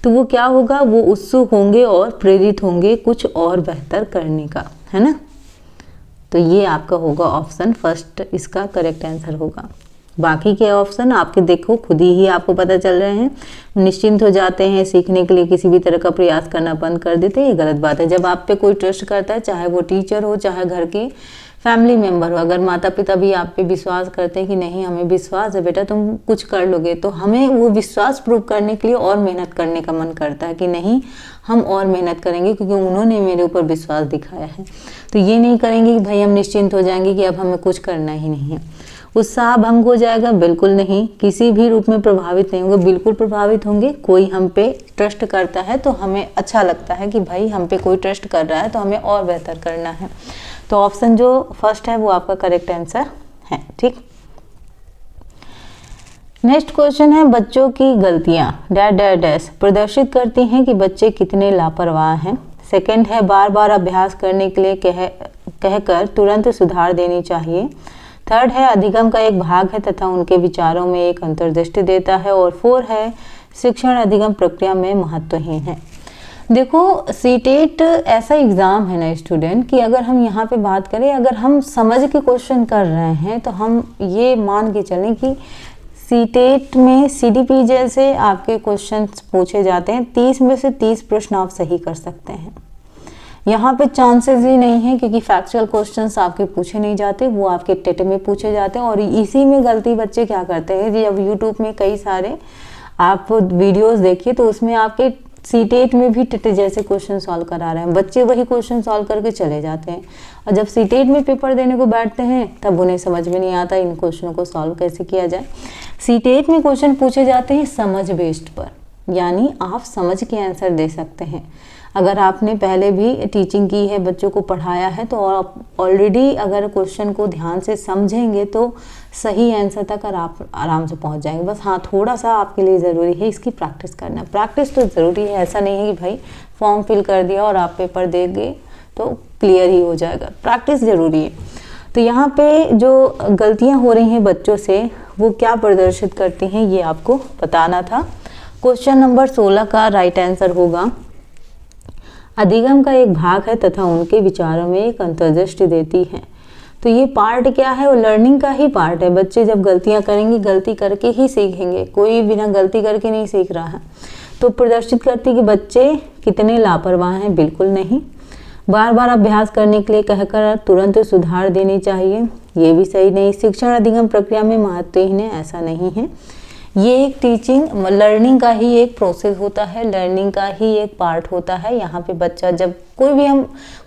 तो वो क्या होगा, वो उत्सुक होंगे और प्रेरित होंगे कुछ और बेहतर करने का, है ना। तो ये आपका होगा ऑप्शन फर्स्ट, इसका करेक्ट आंसर होगा। बाकी के ऑप्शन आपके देखो खुद ही आपको पता चल रहे हैं। निश्चिंत हो जाते हैं, सीखने के लिए किसी भी तरह का प्रयास करना बंद कर देते हैं, ये गलत बात है। जब आप पे कोई ट्रस्ट करता है, चाहे वो टीचर हो, चाहे घर की फैमिली मेंबर हो, अगर माता पिता भी आप पे विश्वास करते हैं कि नहीं हमें विश्वास है बेटा तुम कुछ कर लोगे, तो हमें वो विश्वास प्रूव करने के लिए और मेहनत करने का मन करता है कि नहीं हम और मेहनत करेंगे क्योंकि उन्होंने मेरे ऊपर विश्वास दिखाया है। तो ये नहीं करेंगे कि भाई हम निश्चिंत हो जाएंगे कि अब हमें कुछ करना ही नहीं है। उत्साह भंग हो जाएगा, बिल्कुल नहीं। किसी भी रूप में प्रभावित नहीं होंगे, बिल्कुल प्रभावित होंगे। कोई हम पे ट्रस्ट करता है तो हमें अच्छा लगता है कि भाई हम पे कोई ट्रस्ट कर रहा है तो हमें और बेहतर करना है। तो ऑप्शन जो फर्स्ट है वो आपका करेक्ट आंसर है, ठीक। नेक्स्ट क्वेश्चन है, बच्चों की गलतियां डैश डैश डैश प्रदर्शित करती हैं कि बच्चे कितने लापरवाह हैं। सेकंड है, बार बार अभ्यास करने के लिए कहकर तुरंत सुधार देनी चाहिए। थर्ड है, अधिगम का एक भाग है तथा उनके विचारों में एक अंतर्दृष्टि देता है। और 4 है, शिक्षण अधिगम प्रक्रिया में महत्वहीन है। देखो, सीटेट ऐसा एग्ज़ाम है ना स्टूडेंट कि अगर हम यहाँ पे बात करें, अगर हम समझ के क्वेश्चन कर रहे हैं तो हम ये मान के चलें कि सीटेट में सीडीपी जैसे आपके क्वेश्चन पूछे जाते हैं, 30 में से 30 प्रश्न आप सही कर सकते हैं। यहाँ पे चांसेस ही नहीं है क्योंकि फैक्चुअल क्वेश्चंस आपके पूछे नहीं जाते, वो आपके टेट में पूछे जाते हैं। और इसी में गलती बच्चे क्या करते हैं, जब यूट्यूब में कई सारे आप वीडियोस देखिए तो उसमें आपके सीटेट में भी टेट जैसे क्वेश्चन सॉल्व करा रहे हैं, बच्चे वही क्वेश्चन सॉल्व करके चले जाते हैं। और जब सीटेट में पेपर देने को बैठते हैं तब उन्हें समझ में नहीं आता इन क्वेश्चनों को सॉल्व कैसे किया जाए। सीटेट में क्वेश्चन पूछे जाते हैं समझ बेस्ड पर, यानी आप समझ के आंसर दे सकते हैं। अगर आपने पहले भी टीचिंग की है, बच्चों को पढ़ाया है, तो आप ऑलरेडी अगर क्वेश्चन को ध्यान से समझेंगे तो सही आंसर तक आप आराम से पहुंच जाएंगे। बस हाँ, थोड़ा सा आपके लिए ज़रूरी है इसकी प्रैक्टिस करना। प्रैक्टिस तो ज़रूरी है, ऐसा नहीं है कि भाई फॉर्म फिल कर दिया और आप पेपर देंगे तो क्लियर ही हो जाएगा, प्रैक्टिस ज़रूरी है। तो यहाँ पे जो गलतियाँ हो रही हैं बच्चों से वो क्या प्रदर्शित करती हैं ये आपको बताना था। क्वेश्चन नंबर 16 का राइट आंसर होगा, अधिगम का एक भाग है तथा उनके विचारों में एक अंतर्दृष्टि देती है। तो ये पार्ट क्या है, वो लर्निंग का ही पार्ट है। बच्चे जब गलतियां करेंगे, गलती करके ही सीखेंगे, कोई बिना गलती करके नहीं सीख रहा है। तो प्रदर्शित करती कि बच्चे कितने लापरवाह हैं, बिल्कुल नहीं। बार बार अभ्यास करने के लिए कहकर तुरंत सुधार देनी चाहिए, ये भी सही नहीं। शिक्षण अधिगम प्रक्रिया में महत्वहीन है, ऐसा नहीं है। ये एक टीचिंग लर्निंग का ही एक प्रोसेस होता है, लर्निंग का ही एक पार्ट होता है। यहाँ पे बच्चा जब कोई भी हम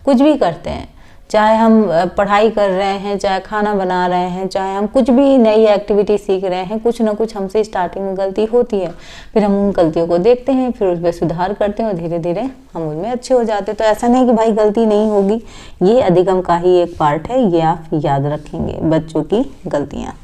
कुछ भी करते हैं, चाहे हम पढ़ाई कर रहे हैं, चाहे खाना बना रहे हैं, चाहे हम कुछ भी नई एक्टिविटी सीख रहे हैं, कुछ ना कुछ हमसे स्टार्टिंग में गलती होती है, फिर हम उन गलतियों को देखते हैं, फिर उस पर सुधार करते हैं और धीरे धीरे हम उनमें अच्छे हो जाते हैं। तो ऐसा नहीं कि भाई गलती नहीं होगी, ये अधिगम का ही एक पार्ट है, ये आप याद रखेंगे बच्चों की गलतियाँ।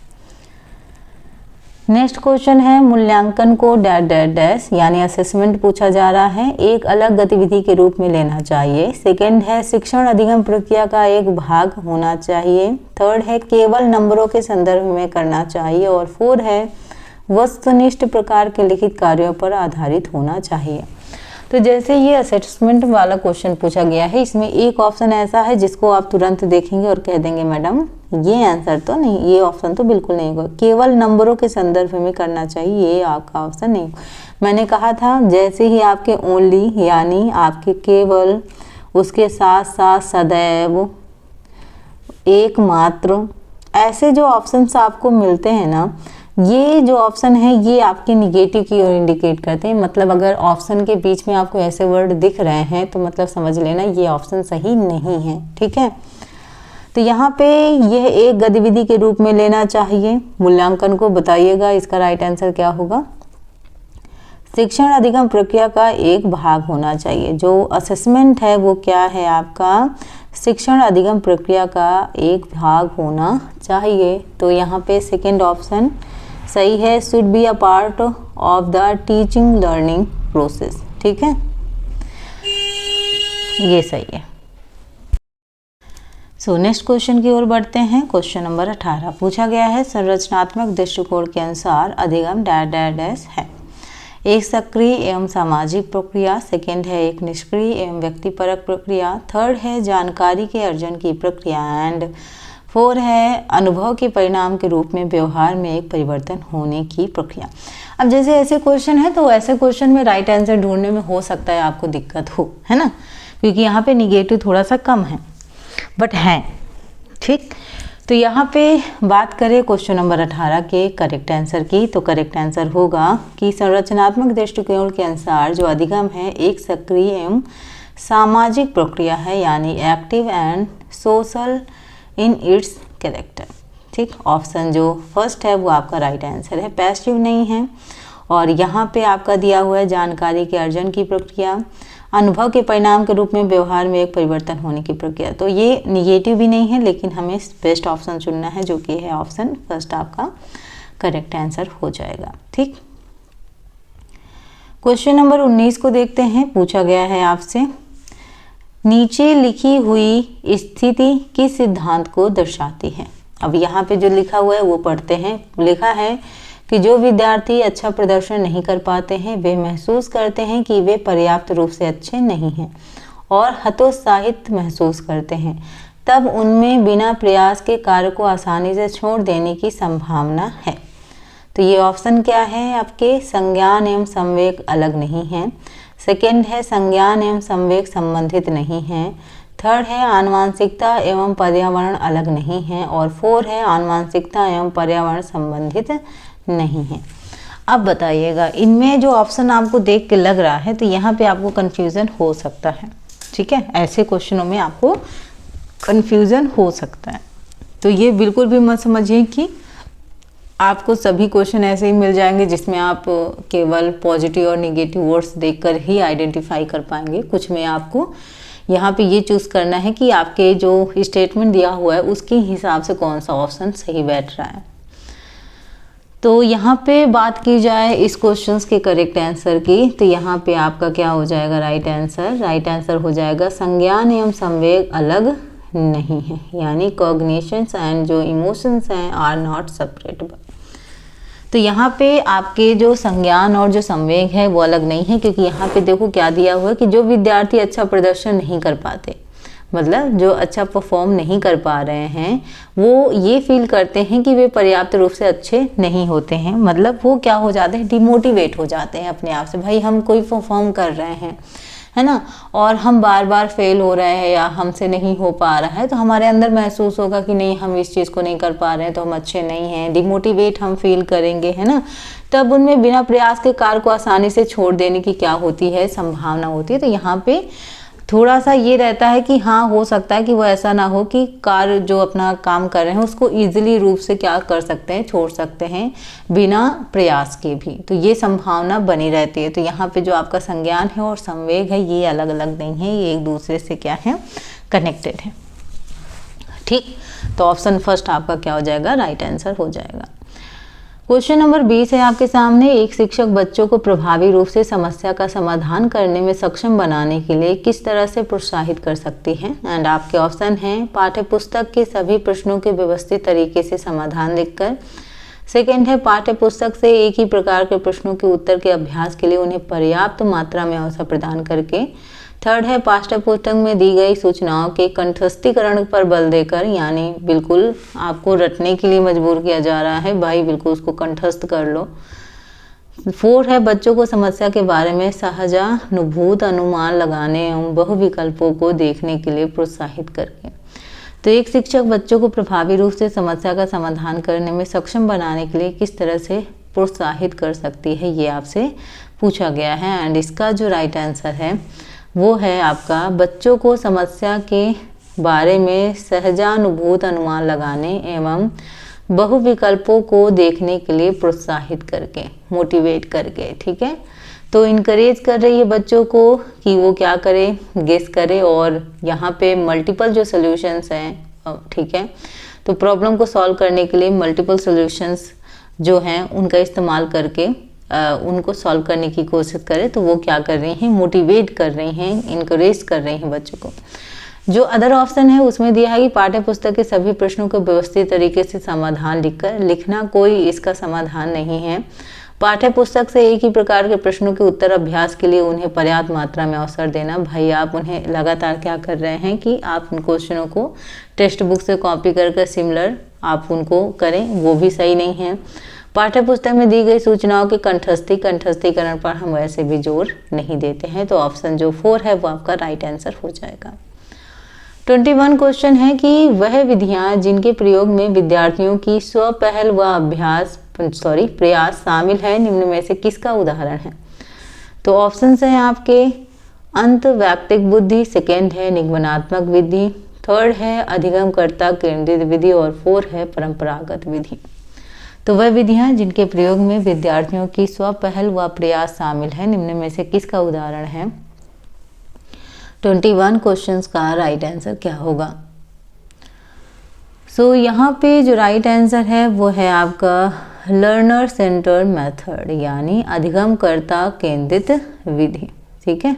नेक्स्ट क्वेश्चन है, मूल्यांकन को डैश डैश डैश यानी असेसमेंट पूछा जा रहा है, एक अलग गतिविधि के रूप में लेना चाहिए। सेकंड है, शिक्षण अधिगम प्रक्रिया का एक भाग होना चाहिए। थर्ड है, केवल नंबरों के संदर्भ में करना चाहिए। और 4 है, वस्तुनिष्ठ प्रकार के लिखित कार्यों पर आधारित होना चाहिए। तो जैसे ये असेसमेंट वाला क्वेश्चन पूछा गया है, इसमें एक ऑप्शन ऐसा है जिसको आप तुरंत देखेंगे और कह देंगे मैडम ये आंसर तो नहीं, ये ऑप्शन तो बिल्कुल नहीं होगा। केवल नंबरों के संदर्भ में करना चाहिए, ये आपका ऑप्शन नहीं। मैंने कहा था जैसे ही आपके ओनली यानी आपके केवल, उसके साथ साथ सदैव, एकमात्र, ऐसे जो ऑप्शंस आपको मिलते हैं ना, ये जो ऑप्शन है ये आपके निगेटिव की ओर इंडिकेट करते हैं। मतलब अगर ऑप्शन के बीच में आपको ऐसे वर्ड दिख रहे हैं तो मतलब समझ लेना ये ऑप्शन सही नहीं है। ठीक है, तो यहाँ पे यह एक गतिविधि के रूप में लेना चाहिए। मूल्यांकन को बताइएगा, इसका राइट आंसर क्या होगा। शिक्षण अधिगम प्रक्रिया का एक भाग होना चाहिए। जो असेसमेंट है वो क्या है आपका, शिक्षण अधिगम प्रक्रिया का एक भाग होना चाहिए। तो यहाँ पे सेकेंड ऑप्शन सही है, should be a part of the teaching learning process. ठीक है, ये सही है। सो नेक्स्ट क्वेश्चन की ओर बढ़ते हैं। क्वेश्चन नंबर 18 पूछा गया है, संरचनात्मक दृष्टिकोण के अनुसार अधिगम डैश डैश डैश है। एक सक्रिय एवं सामाजिक प्रक्रिया, सेकेंड है एक निष्क्रिय एवं व्यक्तिपरक प्रक्रिया, थर्ड है जानकारी के अर्जन की प्रक्रिया एंड फोर है अनुभव के परिणाम के रूप में व्यवहार में एक परिवर्तन होने की प्रक्रिया। अब जैसे ऐसे क्वेश्चन है तो ऐसे क्वेश्चन में राइट आंसर ढूंढने में हो सकता है आपको दिक्कत हो, है ना, क्योंकि यहाँ पे निगेटिव थोड़ा सा कम है बट हैं। ठीक, तो यहाँ पे बात करें क्वेश्चन नंबर 18 के करेक्ट आंसर की, तो करेक्ट आंसर होगा कि संरचनात्मक दृष्टिकोण के अनुसार जो अधिगम है एक सक्रिय एवं सामाजिक प्रक्रिया है, यानी active and social in its character. ठीक, ऑप्शन जो फर्स्ट है वो आपका राइट आंसर है, पैसिव नहीं है। और यहाँ पे आपका दिया हुआ है जानकारी के अर्जन की प्रक्रिया, अनुभव के परिणाम के रूप में व्यवहार में एक परिवर्तन होने की प्रक्रिया। तो ये निगेटिव भी नहीं है, लेकिन हमें बेस्ट ऑप्शन चुनना है जो कि है ऑप्शन फर्स्ट, आपका करेक्ट आंसर हो जाएगा। ठीक, क्वेश्चन नंबर 19 को देखते हैं। पूछा गया है आपसे, नीचे लिखी हुई स्थिति किस सिद्धांत को दर्शाती है। अब यहाँ पे जो लिखा हुआ है वो पढ़ते हैं। लिखा है कि जो विद्यार्थी अच्छा प्रदर्शन नहीं कर पाते हैं वे महसूस करते हैं कि वे पर्याप्त रूप से अच्छे नहीं हैं और हतोत्साहित महसूस करते हैं, तब उनमें बिना प्रयास के कार्य को आसानी से छोड़ देने की संभावना है। तो ये ऑप्शन क्या है आपके, संज्ञान एवं संवेग अलग नहीं है, सेकेंड है संज्ञान एवं संवेग संबंधित नहीं है, थर्ड है आनुवांशिकता एवं पर्यावरण अलग नहीं है, और फोर है आनुवांशिकता एवं पर्यावरण संबंधित नहीं है। अब बताइएगा, इनमें जो ऑप्शन आपको देख के लग रहा है तो यहाँ पे आपको कंफ्यूजन हो सकता है। ठीक है, ऐसे क्वेश्चनों में आपको कंफ्यूजन हो सकता है, तो ये बिल्कुल भी मत समझिए कि आपको सभी क्वेश्चन ऐसे ही मिल जाएंगे जिसमें आप केवल पॉजिटिव और निगेटिव वर्ड्स देखकर ही आइडेंटिफाई कर पाएंगे। कुछ में आपको यहाँ पे ये चूज़ करना है कि आपके जो स्टेटमेंट दिया हुआ है उसके हिसाब से कौन सा ऑप्शन सही बैठ रहा है। तो यहाँ पे बात की जाए इस क्वेश्चंस के करेक्ट आंसर की, तो यहाँ पे आपका क्या हो जाएगा राइट आंसर। राइट आंसर हो जाएगा संज्ञान एवं संवेग अलग नहीं है, यानी कॉग्निशंस एंड जो इमोशंस हैं आर नॉट सेपरेटेबल। तो यहाँ पे आपके जो संज्ञान और जो संवेग है वो अलग नहीं है, क्योंकि यहाँ पे देखो क्या दिया हुआ है कि जो विद्यार्थी अच्छा प्रदर्शन नहीं कर पाते, मतलब जो अच्छा परफॉर्म नहीं कर पा रहे हैं, वो ये फील करते हैं कि वे पर्याप्त रूप से अच्छे नहीं होते हैं। मतलब वो क्या हो जाते हैं, डिमोटिवेट हो जाते हैं अपने आप से। भाई हम कोई परफॉर्म कर रहे हैं, है ना, और हम बार बार फेल हो रहे हैं या हमसे नहीं हो पा रहा है, तो हमारे अंदर महसूस होगा कि नहीं हम इस चीज़ को नहीं कर पा रहे हैं तो हम अच्छे नहीं हैं, डिमोटिवेट हम फील करेंगे, है ना। तब उनमें बिना प्रयास के कार्य को आसानी से छोड़ देने की क्या होती है, संभावना होती है। तो यहाँ पे थोड़ा सा ये रहता है कि हाँ हो सकता है कि वो ऐसा ना हो कि कार्य जो अपना काम कर रहे हैं उसको ईजिली रूप से क्या कर सकते हैं, छोड़ सकते हैं बिना प्रयास के भी, तो ये संभावना बनी रहती है। तो यहाँ पे जो आपका संज्ञान है और संवेग है ये अलग अलग नहीं है, ये एक दूसरे से क्या है, कनेक्टेड है। ठीक, तो ऑप्शन फर्स्ट आपका क्या हो जाएगा, राइट आंसर हो जाएगा। क्वेश्चन नंबर 20 है आपके सामने, एक शिक्षक बच्चों को प्रभावी रूप से समस्या का समाधान करने में सक्षम बनाने के लिए किस तरह से प्रोत्साहित कर सकती है। एंड आपके ऑप्शन हैं पाठ्यपुस्तक के सभी प्रश्नों के व्यवस्थित तरीके से समाधान लिखकर, सेकेंड है पाठ्यपुस्तक से एक ही प्रकार के प्रश्नों के उत्तर के अभ्यास के लिए उन्हें पर्याप्त मात्रा में अवसर प्रदान करके, थर्ड है पाठ्यपुस्तक में दी गई सूचनाओं के कंठस्थीकरण पर बल देकर, यानी बिल्कुल आपको रटने के लिए मजबूर किया जा रहा है, भाई बिल्कुल उसको कंठस्थ कर लो। फोर्थ है बच्चों को समस्या के बारे में सहजानुभूत अनुमान लगाने एवं बहुविकल्पों को देखने के लिए प्रोत्साहित करके। तो एक शिक्षक बच्चों को प्रभावी रूप से समस्या का समाधान करने में सक्षम बनाने के लिए किस तरह से प्रोत्साहित कर सकती है, ये आपसे पूछा गया है। एंड इसका जो राइट आंसर है वो है आपका बच्चों को समस्या के बारे में सहजानुभूत अनुमान लगाने एवं बहुविकल्पों को देखने के लिए प्रोत्साहित करके, मोटिवेट करके। ठीक है, तो इनकरेज कर रही है बच्चों को कि वो क्या करे, गेस करे, और यहाँ पे मल्टीपल जो सॉल्यूशंस हैं, ठीक है, तो प्रॉब्लम को सॉल्व करने के लिए मल्टीपल सॉल्यूशंस जो हैं उनका इस्तेमाल करके उनको सॉल्व करने की कोशिश करें। तो वो क्या कर रही हैं, मोटिवेट कर रही हैं, इनकरेज कर रही हैं बच्चों को। जो अदर ऑप्शन है उसमें दिया है कि पाठ्य पुस्तक के सभी प्रश्नों को व्यवस्थित तरीके से समाधान लिखना कोई इसका समाधान नहीं है। पाठ्य पुस्तक से एक ही प्रकार के प्रश्नों के उत्तर अभ्यास के लिए उन्हें पर्याप्त मात्रा में अवसर देना। भाई आप उन्हें लगातार क्या कर रहे हैं कि आप उन क्वेश्चनों को टेक्स्ट बुक से कॉपी कर सिमिलर आप उनको करें, वो भी सही नहीं है। पाठ्य पुस्तक में दी गई सूचनाओं के कंठस्थीकरण पर हम वैसे भी जोर नहीं देते हैं। तो ऑप्शन जो 4 है वो आपका राइट आंसर हो जाएगा। 21 क्वेश्चन है कि वह विधियां जिनके प्रयोग में विद्यार्थियों की स्वपहल व प्रयास शामिल है निम्न में से किसका उदाहरण है। तो ऑप्शंस हैं आपके अंतवैयक्तिक बुद्धि, सेकेंड है निगमनात्मक विधि, थर्ड है अधिगमकर्ता केंद्रित विधि और 4 है परंपरागत विधि। तो वह विधियां जिनके प्रयोग में विद्यार्थियों की स्वपहल व प्रयास शामिल है निम्न में से किसका उदाहरण है। 21 क्वेश्चंस का राइट आंसर क्या होगा। सो यहाँ पे जो राइट आंसर है वो है आपका लर्नर सेंटर मेथड, यानी अधिगमकर्ता केंद्रित विधि। ठीक है,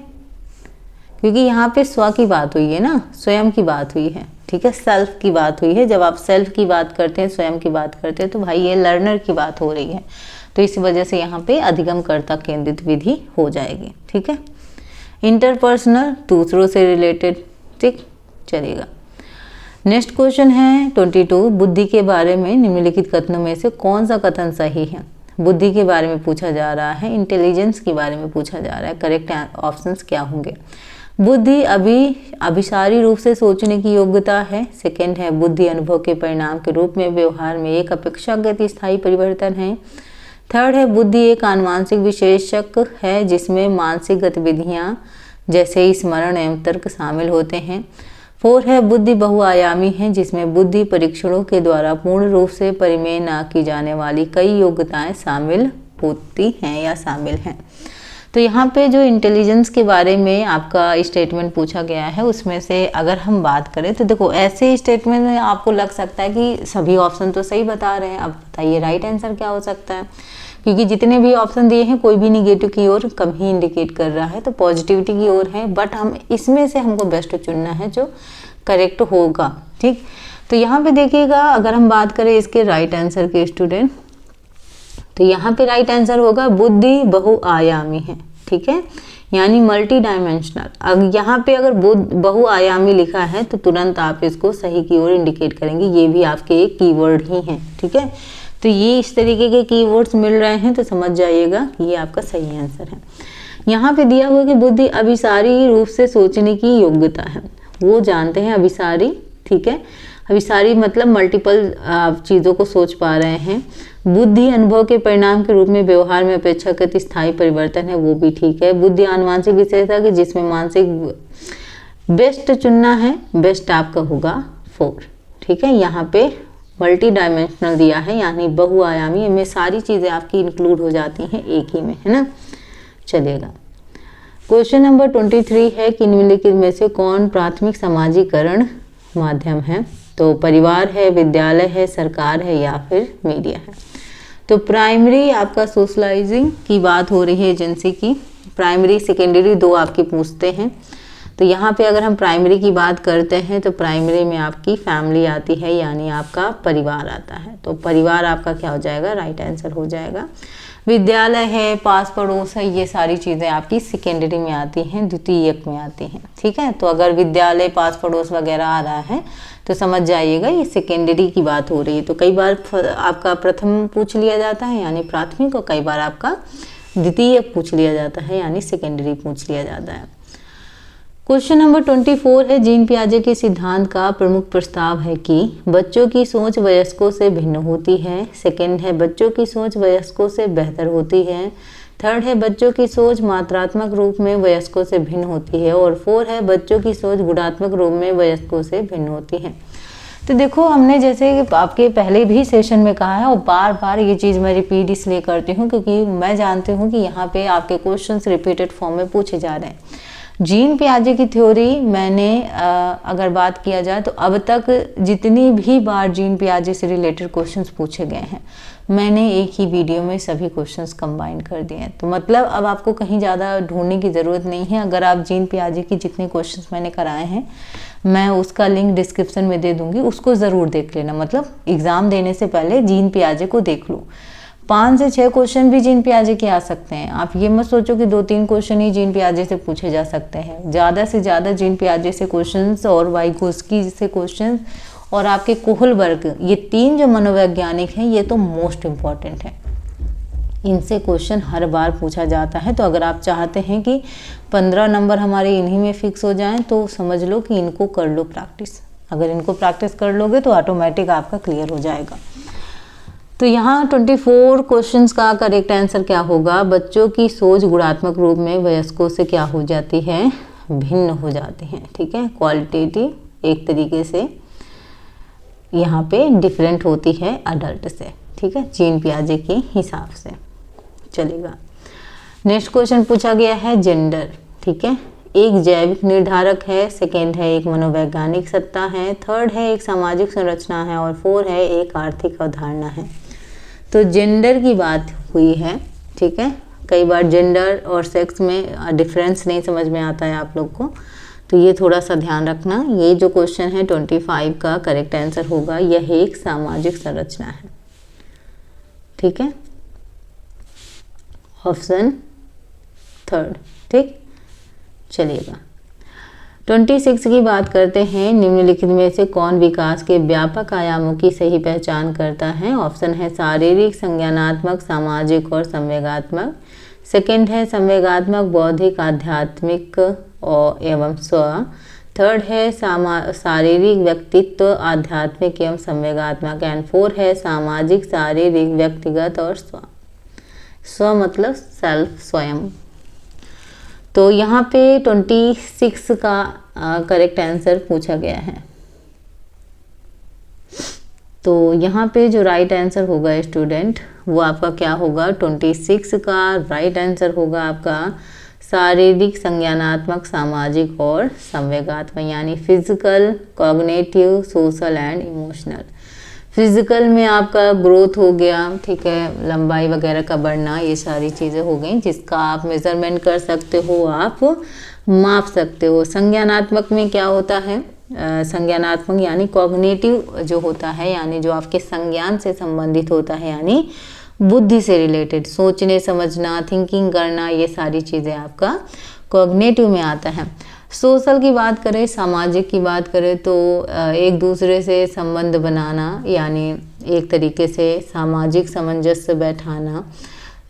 क्योंकि यहाँ पे स्व की बात हुई है ना, स्वयं की बात हुई है। ठीक है, सेल्फ की बात हुई है। जब आप सेल्फ की बात करते हैं, स्वयं की बात करते हैं, तो भाई ये लर्नर की बात हो रही है। तो इस वजह से यहाँ पे अधिगमकर्ता केंद्रित विधि हो जाएगी। ठीक है, इंटरपर्सनल दूसरों से रिलेटेड। ठीक, चलेगा। नेक्स्ट क्वेश्चन है 22, बुद्धि के बारे में निम्नलिखित कथनों में से कौन सा कथन सही है। बुद्धि के बारे में पूछा जा रहा है, इंटेलिजेंस के बारे में पूछा जा रहा है। करेक्ट ऑप्शंस क्या होंगे। बुद्धि अभिसारी रूप से सोचने की योग्यता है। सेकेंड है बुद्धि अनुभव के परिणाम के रूप में व्यवहार में एक अपेक्षाकृत स्थायी परिवर्तन है। थर्ड है बुद्धि एक आनुवांशिक विशेषक है जिसमें मानसिक गतिविधियां जैसे स्मरण एवं तर्क शामिल होते हैं। 4 है बुद्धि बहुआयामी है जिसमें बुद्धि परीक्षणों के द्वारा पूर्ण रूप से परिमेय न की जाने वाली कई योग्यताएं शामिल होती हैं या शामिल हैं। तो यहाँ पे जो इंटेलिजेंस के बारे में आपका स्टेटमेंट पूछा गया है उसमें से अगर हम बात करें तो देखो ऐसे स्टेटमेंट में आपको लग सकता है कि सभी ऑप्शन तो सही बता रहे हैं। अब बताइए राइट आंसर क्या हो सकता है, क्योंकि जितने भी ऑप्शन दिए हैं कोई भी निगेटिव की ओर कम ही इंडिकेट कर रहा है, तो पॉजिटिविटी की ओर है। बट हम इसमें से हमको बेस्ट चुनना है जो करेक्ट होगा। ठीक, तो यहाँ पे देखिएगा अगर हम बात करें इसके राइट आंसर के स्टूडेंट, तो यहाँ पे राइट आंसर होगा बुद्धि बहुआयामी है। ठीक है, यानी मल्टी डायमेंशनल। अब यहाँ पे अगर बहुआयामी लिखा है तो तुरंत आप इसको सही की ओर इंडिकेट करेंगे। ये भी आपके एक कीवर्ड ही हैं। ठीक है, तो ये इस तरीके के कीवर्ड्स मिल रहे हैं तो समझ जाइएगा कि ये आपका सही आंसर है। यहाँ पे दिया हुआ कि बुद्धि अभिसारी रूप से सोचने की योग्यता है, वो जानते हैं अभिसारी। ठीक है, अभिसारी मतलब मल्टीपल चीज़ों को सोच पा रहे हैं। बुद्धि अनुभव के परिणाम के रूप में व्यवहार में अपेक्षाकृत स्थायी परिवर्तन है, वो भी ठीक है। बुद्धि आनुवांशिक विशेषता की जिसमें मानसिक बेस्ट चुनना है, बेस्ट आपका होगा 4। ठीक है, यहाँ पे मल्टी डायमेंशनल दिया है यानी बहुआयामी, इनमें सारी चीज़ें आपकी इंक्लूड हो जाती हैं एक ही में, है ना। चलेगा। क्वेश्चन नंबर 23 है कि निम्नलिखित में से कौन प्राथमिक सामाजिकरण माध्यम है। तो परिवार है, विद्यालय है, सरकार है या फिर मीडिया है। तो प्राइमरी आपका सोशलाइजिंग की बात हो रही है एजेंसी की। प्राइमरी सेकेंडरी दो आपके पूछते हैं। तो यहाँ पे अगर हम प्राइमरी की बात करते हैं तो प्राइमरी में आपकी फैमिली आती है यानी आपका परिवार आता है। तो परिवार आपका क्या हो जाएगा, राइट आंसर हो जाएगा। विद्यालय है, पास पड़ोस है, ये सारी चीज़ें आपकी सेकेंडरी में आती हैं, द्वितीयक में आती हैं। ठीक है, तो अगर विद्यालय पास पड़ोस वगैरह आ रहा है तो समझ जाइएगा ये सेकेंडरी की बात हो रही है। तो कई बार आपका प्रथम पूछ लिया जाता है यानी प्राथमिक, और कई बार आपका द्वितीयक पूछ लिया जाता है यानी सेकेंडरी पूछ लिया जाता है। क्वेश्चन नंबर 24 है, जीन पियाजे के सिद्धांत का प्रमुख प्रस्ताव है कि बच्चों की सोच वयस्कों से भिन्न होती है। सेकंड है, बच्चों की सोच वयस्कों से बेहतर होती है। थर्ड है, बच्चों की सोच मात्रात्मक रूप में वयस्कों से भिन्न होती है। और फोर है, बच्चों की सोच गुणात्मक रूप में वयस्कों से भिन्न होती है। तो देखो, हमने जैसे आपके पहले भी सेशन में कहा है और बार बार ये चीज़ मैं रिपीट इसलिए करती हूँ क्योंकि मैं जानती हूँ कि यहाँ पे आपके क्वेश्चंस रिपीटेड फॉर्म में पूछे जा रहे हैं। जीन पियाजे की थ्योरी मैंने अगर बात किया जाए तो अब तक जितनी भी बार जीन पियाजे से रिलेटेड क्वेश्चंस पूछे गए हैं, मैंने एक ही वीडियो में सभी क्वेश्चंस कंबाइन कर दिए हैं। तो मतलब अब आपको कहीं ज़्यादा ढूंढने की ज़रूरत नहीं है। अगर आप जीन पियाजे की जितने क्वेश्चंस मैंने कराए हैं, मैं उसका लिंक डिस्क्रिप्शन में दे दूँगी, उसको ज़रूर देख लेना। मतलब एग्ज़ाम देने से पहले जीन पियाजे को देख लो। 5 से 6 क्वेश्चन भी जीन पियाजे के आ सकते हैं। आप ये मत सोचो कि 2-3 क्वेश्चन ही जीन पियाजे से पूछे जा सकते हैं। ज़्यादा से ज़्यादा जीन पियाजे से क्वेश्चंस और वाइगोस्की से क्वेश्चंस और आपके कोहलबर्ग, ये 3 जो मनोवैज्ञानिक हैं, ये तो मोस्ट इम्पॉर्टेंट है। इनसे क्वेश्चन हर बार पूछा जाता है। तो अगर आप चाहते हैं कि 15 नंबर हमारे इन्हीं में फिक्स हो जाएं, तो समझ लो कि इनको कर लो प्रैक्टिस। अगर इनको प्रैक्टिस कर लोगे तो ऑटोमेटिक आपका क्लियर हो जाएगा। तो यहाँ 24 क्वेश्चंस का करेक्ट आंसर क्या होगा? बच्चों की सोच गुणात्मक रूप में वयस्कों से क्या हो जाती है? भिन्न हो जाती है। ठीक है, क्वालिटेटिव एक तरीके से यहाँ पे डिफरेंट होती है अडल्ट से। ठीक है, जीन पियाजे के हिसाब से चलेगा। नेक्स्ट क्वेश्चन पूछा गया है जेंडर। ठीक है, एक जैविक निर्धारक है, सेकेंड है एक मनोवैज्ञानिक सत्ता है, थर्ड है एक सामाजिक संरचना है और फोर है एक आर्थिक अवधारणा है। तो जेंडर की बात हुई है। ठीक है, कई बार जेंडर और सेक्स में डिफरेंस नहीं समझ में आता है आप लोग को, तो ये थोड़ा सा ध्यान रखना। ये जो क्वेश्चन है 25 का करेक्ट आंसर होगा, यह एक सामाजिक संरचना है। ठीक है, ऑप्शन थर्ड। ठीक, चलिएगा 26 की बात करते हैं। निम्नलिखित में से कौन विकास के व्यापक आयामों की सही पहचान करता है? ऑप्शन है शारीरिक, संज्ञानात्मक, सामाजिक और संवेगात्मक। सेकंड है संवेगात्मक, बौद्धिक, आध्यात्मिक और एवं स्व। थर्ड है शारीरिक, व्यक्तित्व, आध्यात्मिक एवं संवेगात्मक। एंड फोर है सामाजिक, शारीरिक, व्यक्तिगत और स्व। स्व मतलब सेल्फ, स्वयं। तो यहाँ पे 26 का करेक्ट आंसर पूछा गया है। तो यहाँ पे जो राइट आंसर होगा स्टूडेंट, वो आपका क्या होगा? 26 का राइट आंसर होगा आपका शारीरिक, संज्ञानात्मक, सामाजिक और संवेगात्मक, यानी physical, cognitive, social and emotional. Physical में आपका ग्रोथ हो गया, ठीक है, लंबाई वगैरह का बढ़ना, ये सारी चीज़ें हो गई जिसका आप मेजरमेंट कर सकते हो, आप माप सकते हो। संज्ञानात्मक में क्या होता है? संज्ञानात्मक यानी कॉग्निटिव जो होता है, यानी जो आपके संज्ञान से संबंधित होता है, यानी बुद्धि से रिलेटेड, सोचने समझना, थिंकिंग करना, ये सारी चीज़ें आपका कॉग्निटिव में आता है। सोशल की बात करें, सामाजिक की बात करें तो एक दूसरे से संबंध बनाना, यानी एक तरीके से सामाजिक सामंजस्य बैठाना,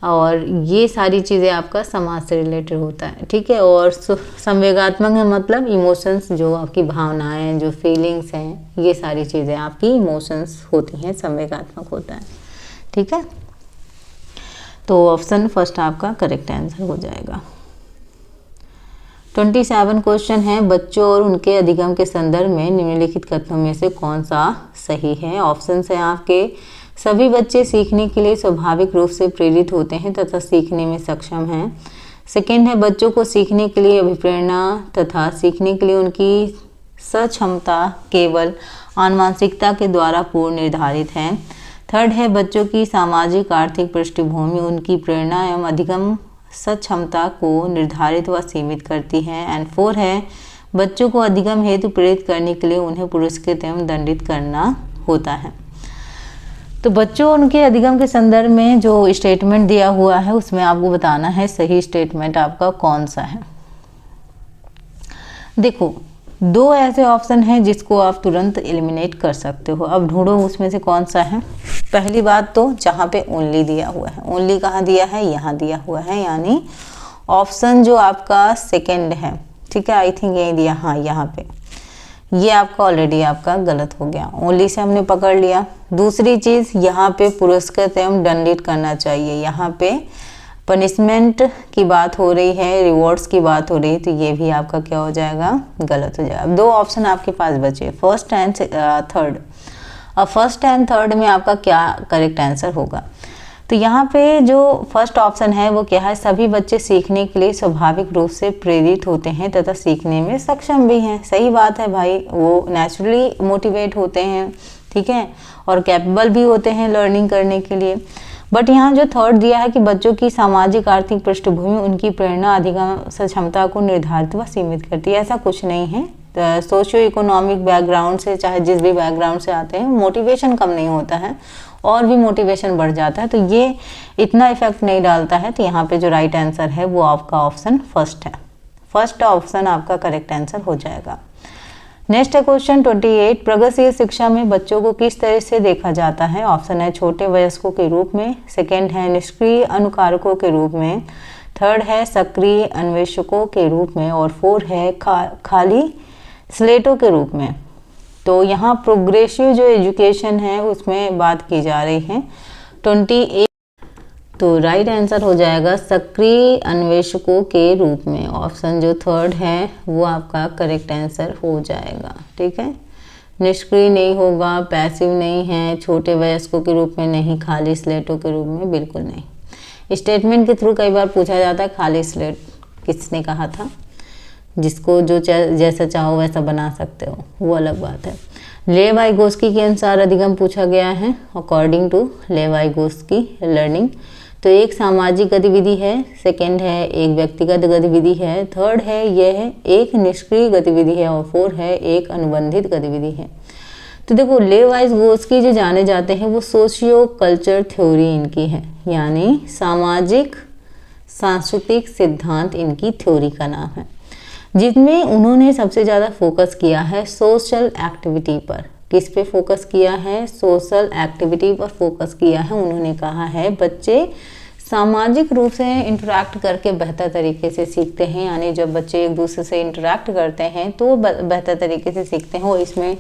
और ये सारी चीज़ें आपका समाज से रिलेटेड होता है। ठीक है, और संवेगात्मक है मतलब इमोशंस, जो आपकी भावनाएं, जो फीलिंग्स हैं, ये सारी चीज़ें आपकी इमोशंस होती हैं, संवेगात्मक होता है। ठीक है, तो ऑप्शन फर्स्ट आपका करेक्ट आंसर हो जाएगा। 27 क्वेश्चन है, बच्चों और उनके अधिगम के संदर्भ में निम्नलिखित कथनों में से कौन सा सही है? ऑप्शन है आपके सभी बच्चे सीखने के लिए स्वाभाविक रूप से प्रेरित होते हैं तथा सीखने में सक्षम हैं। सेकेंड है बच्चों को सीखने के लिए अभिप्रेरणा तथा सीखने के लिए उनकी सक्षमता केवल आनुवंशिकता के द्वारा पूर्व निर्धारित है। थर्ड है बच्चों की सामाजिक आर्थिक पृष्ठभूमि उनकी प्रेरणा एवं अधिगम सक्षमता को निर्धारित व सीमित करती है। एंड फोर है बच्चों को अधिगम हेतु प्रेरित करने के लिए उन्हें पुरस्कृत एवं दंडित करना होता है। तो बच्चों उनके अधिगम के संदर्भ में जो स्टेटमेंट दिया हुआ है उसमें आपको बताना है सही स्टेटमेंट आपका कौन सा है। देखो, दो ऐसे ऑप्शन हैं जिसको आप तुरंत एलिमिनेट कर सकते हो। अब ढूंढो उसमें से कौन सा है। पहली बात तो जहाँ पे ओनली दिया हुआ है, ओनली कहाँ दिया है? यहाँ दिया हुआ है, यानी ऑप्शन जो आपका सेकंड है, ठीक है, आई थिंक यही दिया, हाँ यहाँ पे ये आपका ऑलरेडी आपका गलत हो गया, ओनली से हमने पकड़ लिया। दूसरी चीज़ यहाँ पे पुरस्कृत एवं दंडित करना चाहिए, यहाँ पे पनिशमेंट की बात हो रही है, रिवॉर्ड्स की बात हो रही है, तो ये भी आपका क्या हो जाएगा, गलत हो जाएगा। अब 2 ऑप्शन आपके पास बचे, फर्स्ट एंड थर्ड। अब फर्स्ट एंड थर्ड में आपका क्या करेक्ट आंसर होगा, तो यहाँ पे जो फर्स्ट ऑप्शन है वो क्या है, सभी बच्चे सीखने के लिए स्वाभाविक रूप से प्रेरित होते हैं तथा सीखने में सक्षम भी हैं। सही बात है भाई, वो नेचुरली मोटिवेट होते हैं, ठीक है, और कैपेबल भी होते हैं लर्निंग करने के लिए। बट यहाँ जो थर्ड दिया है कि बच्चों की सामाजिक आर्थिक पृष्ठभूमि उनकी प्रेरणा अधिगम क्षमता को निर्धारित व सीमित करती है, ऐसा कुछ नहीं है। सोशियो इकोनॉमिक बैकग्राउंड से, चाहे जिस भी बैकग्राउंड से आते हैं, मोटिवेशन कम नहीं होता है और भी मोटिवेशन बढ़ जाता है, तो ये इतना इफेक्ट नहीं डालता है। तो यहाँ पे जो राइट आंसर है वो आपका ऑप्शन फर्स्ट है, फर्स्ट ऑप्शन आपका करेक्ट आंसर हो जाएगा। नेक्स्ट है क्वेश्चन 28, प्रगतिशील शिक्षा में बच्चों को किस तरह से देखा जाता है। ऑप्शन है छोटे वयस्कों के रूप में, सेकेंड है निष्क्रिय अनुकारकों के रूप में, थर्ड है सक्रिय अन्वेषकों के रूप में, और फोर्थ है खाली स्लेटों के रूप में। तो यहाँ प्रोग्रेसिव जो एजुकेशन है उसमें बात की जा रही है 28, तो राइट आंसर हो जाएगा सक्रिय अन्वेषकों के रूप में। ऑप्शन जो थर्ड है वो आपका करेक्ट आंसर हो जाएगा, ठीक है। निष्क्रिय नहीं होगा, पैसिव नहीं है, छोटे वयस्कों के रूप में नहीं, खाली स्लेटों के रूप में बिल्कुल नहीं। स्टेटमेंट के थ्रू कई बार पूछा जाता है खाली स्लेट किसने कहा था, जिसको जो जैसा चाहो वैसा बना सकते हो, वो अलग बात है। लेव वाइगोस्की के अनुसार अधिगम पूछा गया है, अकॉर्डिंग टू लेव वाइगोस्की लर्निंग। तो एक सामाजिक गतिविधि है, सेकंड है एक व्यक्तिगत गतिविधि है, थर्ड है यह एक निष्क्रिय गतिविधि है, और फोर्थ है एक अनुबंधित गतिविधि है। तो देखो लेव वाइगोस्की जो जाने जाते हैं वो सोशियो कल्चर थ्योरी इनकी है, यानी सामाजिक सांस्कृतिक सिद्धांत इनकी थ्योरी का नाम है, जिसमें उन्होंने सबसे ज़्यादा फोकस किया है सोशल एक्टिविटी पर। किस पे फोकस किया है, सोशल एक्टिविटी पर फोकस किया है। उन्होंने कहा है बच्चे सामाजिक रूप से इंटरेक्ट करके बेहतर तरीके से सीखते हैं, यानी जब बच्चे एक दूसरे से इंटरेक्ट करते हैं तो बेहतर तरीके से सीखते हैं। और इसमें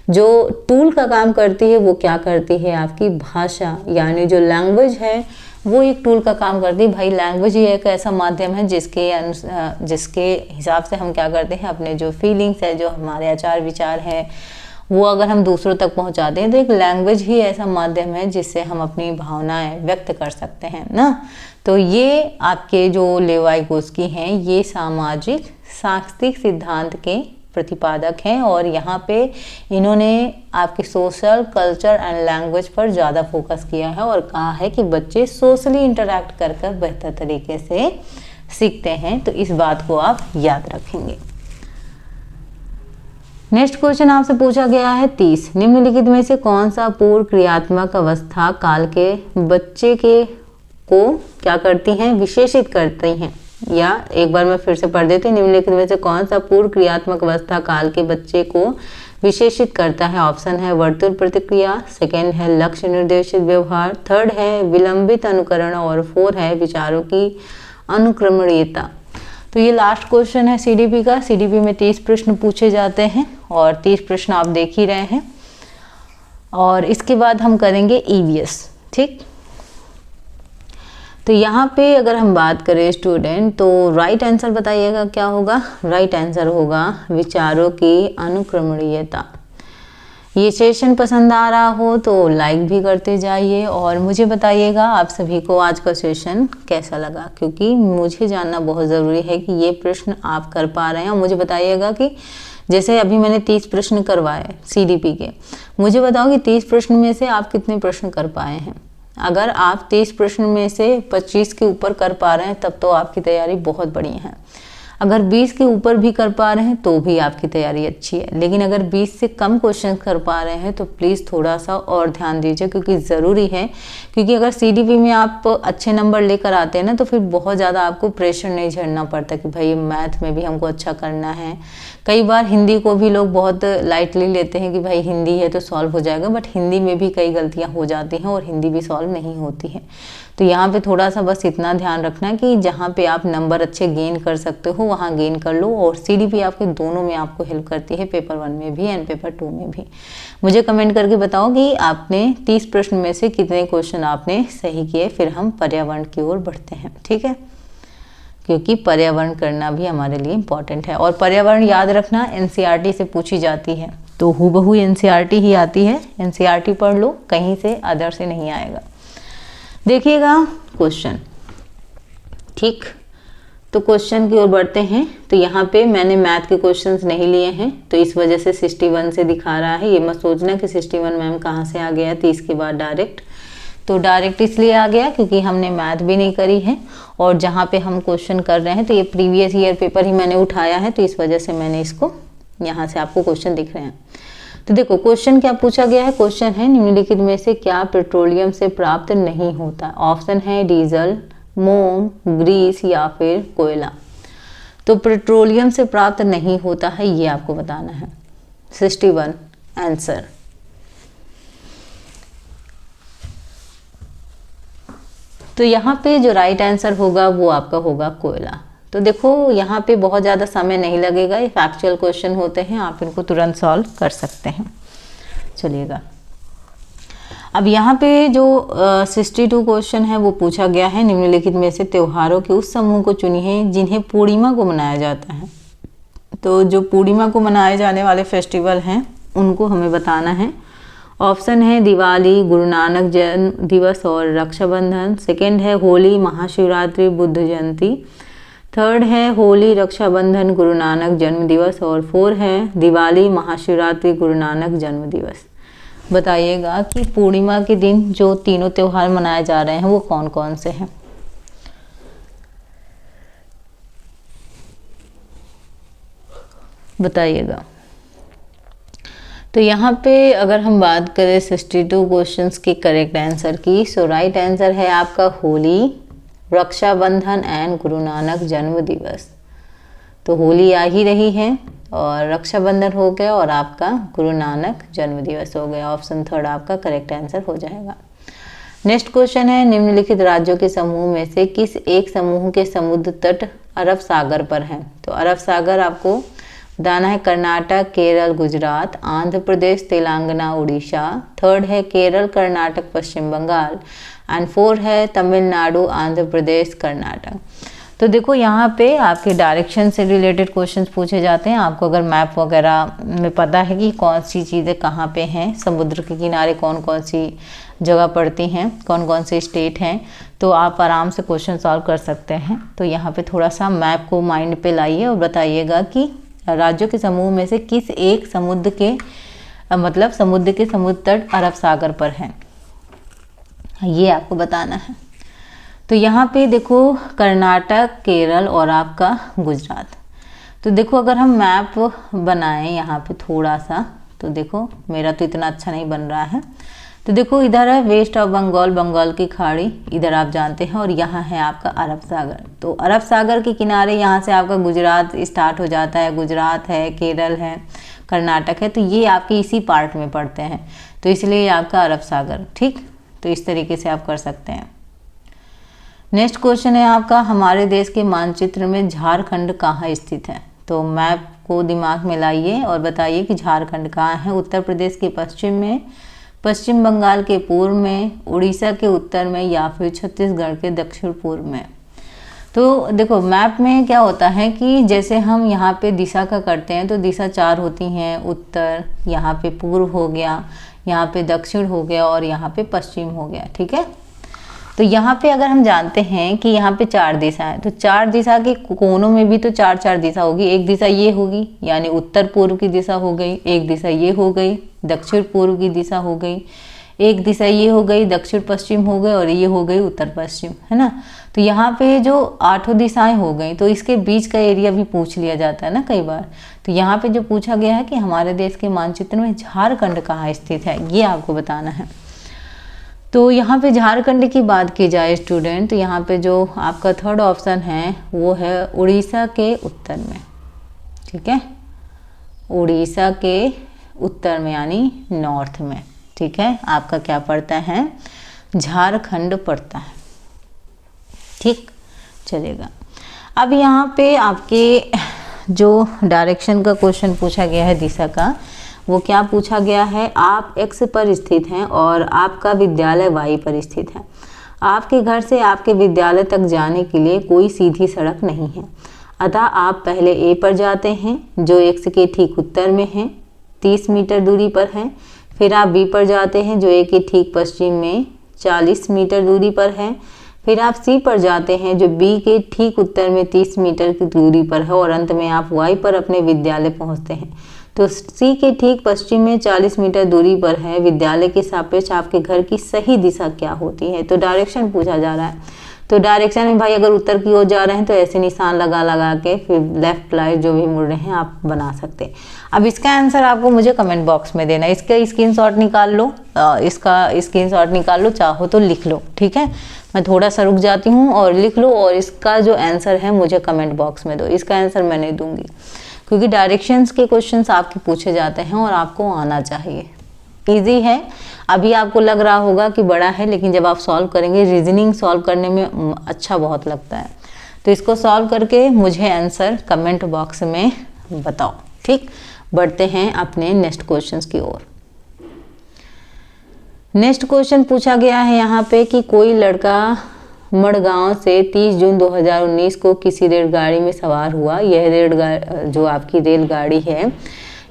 जो टूल का काम करती है वो क्या करती है, आपकी भाषा, यानी जो लैंग्वेज है वो एक टूल का काम करती है। भाई लैंग्वेज ही एक ऐसा माध्यम है जिसके हिसाब से हम क्या करते हैं, अपने जो फीलिंग्स है, जो हमारे आचार विचार है, वो अगर हम दूसरों तक पहुंचाते हैं, तो एक लैंग्वेज ही ऐसा माध्यम है जिससे हम अपनी भावनाएं व्यक्त कर सकते हैं ना। तो ये आपके जो लेव वाइगोस्की हैं ये सामाजिक सांस्कृतिक सिद्धांत के प्रतिपादक हैं, और यहाँ पे इन्होंने आपके सोशल कल्चर एंड लैंग्वेज पर ज़्यादा फोकस किया है और कहा है कि बच्चे सोशली इंटरेक्ट कर कर बेहतर तरीके से सीखते हैं। तो इस बात को आप याद रखेंगे। नेक्स्ट क्वेश्चन आपसे पूछा गया है 30, निम्नलिखित में से कौन सा पूर्व क्रियात्मक अवस्था काल के बच्चे को क्या करती हैं, विशेषित करती हैं। या एक बार मैं फिर से पढ़ देती हूँ, निम्नलिखित में से कौन सा पूर्व क्रियात्मक अवस्था काल के बच्चे को विशेषित करता है। ऑप्शन है वर्तुल प्रतिक्रिया, सेकेंड है लक्ष्य निर्देशित व्यवहार, थर्ड है विलंबित अनुकरण, और फोर्थ है विचारों की अनुक्रमणीयता। तो ये लास्ट क्वेश्चन है सीडीपी का। सीडीपी में 30 प्रश्न पूछे जाते हैं और 30 प्रश्न आप देख ही रहे हैं, और इसके बाद हम करेंगे ईवीएस, ठीक। तो यहाँ पे अगर हम बात करें स्टूडेंट, तो राइट आंसर बताइएगा क्या होगा। राइट आंसर होगा विचारों की अनुक्रमणीयता। ये सेशन पसंद आ रहा हो तो लाइक भी करते जाइए, और मुझे बताइएगा आप सभी को आज का सेशन कैसा लगा, क्योंकि मुझे जानना बहुत ज़रूरी है कि ये प्रश्न आप कर पा रहे हैं। और मुझे बताइएगा कि जैसे अभी मैंने 30 प्रश्न करवाए सीडीपी के, मुझे बताओ कि 30 प्रश्न में से आप कितने प्रश्न कर पाए हैं। अगर आप 30 प्रश्न में से 25 के ऊपर कर पा रहे हैं तब तो आपकी तैयारी बहुत बढ़िया है। अगर 20 के ऊपर भी कर पा रहे हैं तो भी आपकी तैयारी अच्छी है, लेकिन अगर 20 से कम क्वेश्चन कर पा रहे हैं तो प्लीज़ थोड़ा सा और ध्यान दीजिए, क्योंकि ज़रूरी है। क्योंकि अगर सीडीपी में आप अच्छे नंबर लेकर आते हैं ना, तो फिर बहुत ज़्यादा आपको प्रेशर नहीं झेलना पड़ता कि भाई मैथ में भी हमको अच्छा करना है। कई बार हिंदी को भी लोग बहुत लाइटली लेते हैं कि भाई हिंदी है तो सॉल्व हो जाएगा, बट हिंदी में भी कई गलतियाँ हो जाती हैं और हिंदी भी सॉल्व नहीं होती है। तो यहाँ पे थोड़ा सा बस इतना ध्यान रखना कि जहाँ पे आप नंबर अच्छे गेन कर सकते हो वहाँ गेन कर लो, और CDP आपके दोनों में आपको हेल्प करती है, पेपर 1 में भी एंड पेपर 2 में भी। मुझे कमेंट करके बताओ कि आपने 30 प्रश्न में से कितने क्वेश्चन आपने सही किए, फिर हम पर्यावरण की ओर बढ़ते हैं, ठीक है, क्योंकि पर्यावरण करना भी हमारे लिए इम्पॉर्टेंट है। और पर्यावरण याद रखना NCERT से पूछी जाती है, तो हूबहू NCERT ही आती है, NCERT पढ़ लो, कहीं से अदर से नहीं आएगा। देखिएगा क्वेश्चन, ठीक, तो क्वेश्चन की ओर बढ़ते हैं। तो यहाँ पे मैंने मैथ के क्वेश्चंस नहीं लिए हैं, तो इस वजह से 61 से दिखा रहा है। ये मत सोचना कि 61 मैम कहाँ से आ गया 30 के बाद डायरेक्ट, तो डायरेक्ट इसलिए आ गया क्योंकि हमने मैथ भी नहीं करी है, और जहाँ पे हम क्वेश्चन कर रहे हैं तो ये प्रीवियस ईयर पेपर ही मैंने उठाया है, तो इस वजह से मैंने इसको यहाँ से आपको क्वेश्चन दिख रहे हैं। तो देखो क्वेश्चन क्या पूछा गया है। क्वेश्चन है निम्नलिखित में से क्या पेट्रोलियम से प्राप्त नहीं होता। ऑप्शन है डीजल, मोम, ग्रीस या फिर कोयला। तो पेट्रोलियम से प्राप्त नहीं होता है, ये आपको बताना है। 61 आंसर। तो यहाँ पे जो राइट आंसर होगा वो आपका होगा कोयला। तो देखो यहाँ पे बहुत ज़्यादा समय नहीं लगेगा, ये फैक्चुअल क्वेश्चन होते हैं, आप इनको तुरंत सॉल्व कर सकते हैं। चलिएगा, अब यहाँ पे जो 62 क्वेश्चन है वो पूछा गया है निम्नलिखित में से त्योहारों के उस समूह को चुनिए जिन्हें पूर्णिमा को मनाया जाता है। तो जो पूर्णिमा को मनाए जाने वाले फेस्टिवल हैं उनको हमें बताना है। ऑप्शन है दिवाली, गुरु नानक जन्म दिवस और रक्षाबंधन। सेकेंड है होली, महाशिवरात्रि, बुद्ध जयंती। थर्ड है होली, रक्षाबंधन, गुरु नानक जन्म दिवस। और 4 है दिवाली, महाशिवरात्रि, गुरु नानक जन्म दिवस। बताइएगा कि पूर्णिमा के दिन जो तीनों त्योहार मनाए जा रहे हैं वो कौन कौन से हैं। बताइएगा। तो यहाँ पे अगर हम बात करें 62 क्वेश्चंस की करेक्ट आंसर की, सो राइट आंसर है आपका होली, रक्षाबंधन एंड गुरु नानक जन्म दिवस। तो होली आ ही रही है और रक्षाबंधन हो गया और आपका गुरु नानक जन्म दिवस हो गया। ऑप्शन 3 आपका करेक्ट आंसर हो जाएगा। नेक्स्ट क्वेश्चन है निम्नलिखित राज्यों के समूह में से किस एक समूह के समुद्र तट अरब सागर पर है। तो अरब सागर आपको बताना है कर्नाटक, केरल, गुजरात, आंध्र प्रदेश, तेलंगाना, उड़ीसा। थर्ड है केरल, कर्नाटक, पश्चिम बंगाल एंड 4 है तमिलनाडु, आंध्र प्रदेश, कर्नाटक। तो देखो यहाँ पे आपके डायरेक्शन से रिलेटेड क्वेश्चंस पूछे जाते हैं। आपको अगर मैप वगैरह में पता है कि कौन सी चीज़ें कहाँ पे हैं, समुद्र के किनारे कौन कौन सी जगह पड़ती हैं, कौन कौन से स्टेट हैं, तो आप आराम से क्वेश्चन सॉल्व कर सकते हैं। तो यहाँ पे थोड़ा सा मैप को माइंड पे लाइए और बताइएगा कि राज्यों के समूह में से किस एक समुद्र के मतलब समुद्र के समुद्र तट अरब सागर पर है, ये आपको बताना है। तो यहाँ पे देखो कर्नाटक, केरल और आपका गुजरात। तो देखो अगर हम मैप बनाएं यहाँ पे थोड़ा सा, तो देखो मेरा तो इतना अच्छा नहीं बन रहा है। तो देखो इधर है वेस्ट ऑफ बंगाल, बंगाल की खाड़ी, इधर आप जानते हैं, और यहाँ है आपका अरब सागर। तो अरब सागर के किनारे यहाँ से आपका गुजरात स्टार्ट हो जाता है, गुजरात है, केरल है, कर्नाटक है, तो ये आपके इसी पार्ट में पड़ते हैं, तो इसलिए आपका अरब सागर। ठीक, तो इस तरीके से आप कर सकते हैं। नेक्स्ट क्वेश्चन है आपका हमारे देश के मानचित्र में झारखंड कहाँ स्थित है। तो मैप को दिमाग में लाइए और बताइए कि झारखंड कहाँ है। उत्तर प्रदेश के पश्चिम में, पश्चिम बंगाल के पूर्व में, उड़ीसा के उत्तर में या फिर छत्तीसगढ़ के दक्षिण पूर्व में। तो देखो मैप में क्या होता है कि जैसे हम यहाँ पे दिशा का करते हैं तो दिशा 4 होती हैं, उत्तर, यहाँ पे पूर्व हो गया, यहाँ पे दक्षिण हो गया और यहाँ पे पश्चिम हो गया। ठीक है, तो यहाँ पे अगर हम जानते हैं कि यहाँ पे 4 दिशा है, तो 4 दिशा के कोनों में भी तो 4 दिशा होगी। एक दिशा ये होगी यानी उत्तर पूर्व की दिशा हो गई, एक दिशा ये हो गई दक्षिण पूर्व की दिशा हो गई, एक दिशा ये हो गई दक्षिण पश्चिम हो गई, और ये हो गई उत्तर पश्चिम, है ना। तो यहाँ पे जो 8 दिशाएं हो गई, तो इसके बीच का एरिया भी पूछ लिया जाता है ना कई बार। तो यहाँ पे जो पूछा गया है कि हमारे देश के मानचित्र में झारखंड कहाँ स्थित है, ये आपको बताना है। तो यहाँ पे झारखंड की बात की जाए स्टूडेंट, तो यहाँ पे जो आपका 3rd ऑप्शन है वो है उड़ीसा के उत्तर में। ठीक है, उड़ीसा के उत्तर में यानी नॉर्थ में। ठीक है, आपका क्या पड़ता है, झारखंड पड़ता है। ठीक, चलेगा। अब यहाँ पे आपके जो डायरेक्शन का क्वेश्चन पूछा गया है दिशा का, वो क्या पूछा गया है, आप x पर स्थित हैं और आपका विद्यालय y पर स्थित है। आपके घर से आपके विद्यालय तक जाने के लिए कोई सीधी सड़क नहीं है, अतः आप पहले A पर जाते हैं जो x के ठीक उत्तर में है, 30 मीटर दूरी पर है। फिर आप B पर जाते हैं जो A के ठीक पश्चिम में 40 मीटर दूरी पर है। फिर आप C पर जाते हैं जो B के ठीक उत्तर में 30 मीटर की दूरी पर है और अंत में आप Y पर अपने विद्यालय पहुंचते हैं। तो C के ठीक पश्चिम में 40 मीटर दूरी पर है विद्यालय के सापेक्ष आपके घर की सही दिशा क्या होती है। तो डायरेक्शन पूछा जा रहा है। तो डायरेक्शन में भाई अगर उत्तर की ओर जा रहे हैं तो ऐसे निशान लगा लगा के फिर लेफ्ट राइट जो भी मुड़ रहे हैं आप बना सकते हैं। अब इसका आंसर आपको मुझे कमेंट बॉक्स में देना है। इसका स्क्रीनशॉट निकाल लो, इसका स्क्रीनशॉट निकाल लो, चाहो तो लिख लो। ठीक है, मैं थोड़ा सा रुक जाती हूँ और लिख लो, और इसका जो आंसर है मुझे कमेंट बॉक्स में दो। इसका आंसर मैं नहीं दूंगी क्योंकि डायरेक्शंस के क्वेश्चंस आपके पूछे जाते हैं और आपको आना चाहिए। इजी है, अभी आपको लग रहा होगा कि बड़ा है, लेकिन जब आप सॉल्व करेंगे, रीजनिंग सॉल्व करने में अच्छा बहुत लगता है। तो इसको सॉल्व करके मुझे आंसर कमेंट बॉक्स में बताओ। ठीक, बढ़ते हैं अपने नेक्स्ट क्वेश्चंस की ओर। नेक्स्ट क्वेश्चन पूछा गया है यहाँ पे कि कोई लड़का मड़गांव से 30 जून 2019 को किसी रेलगाड़ी में सवार हुआ। यह रेलगाड़ी जो आपकी रेलगाड़ी है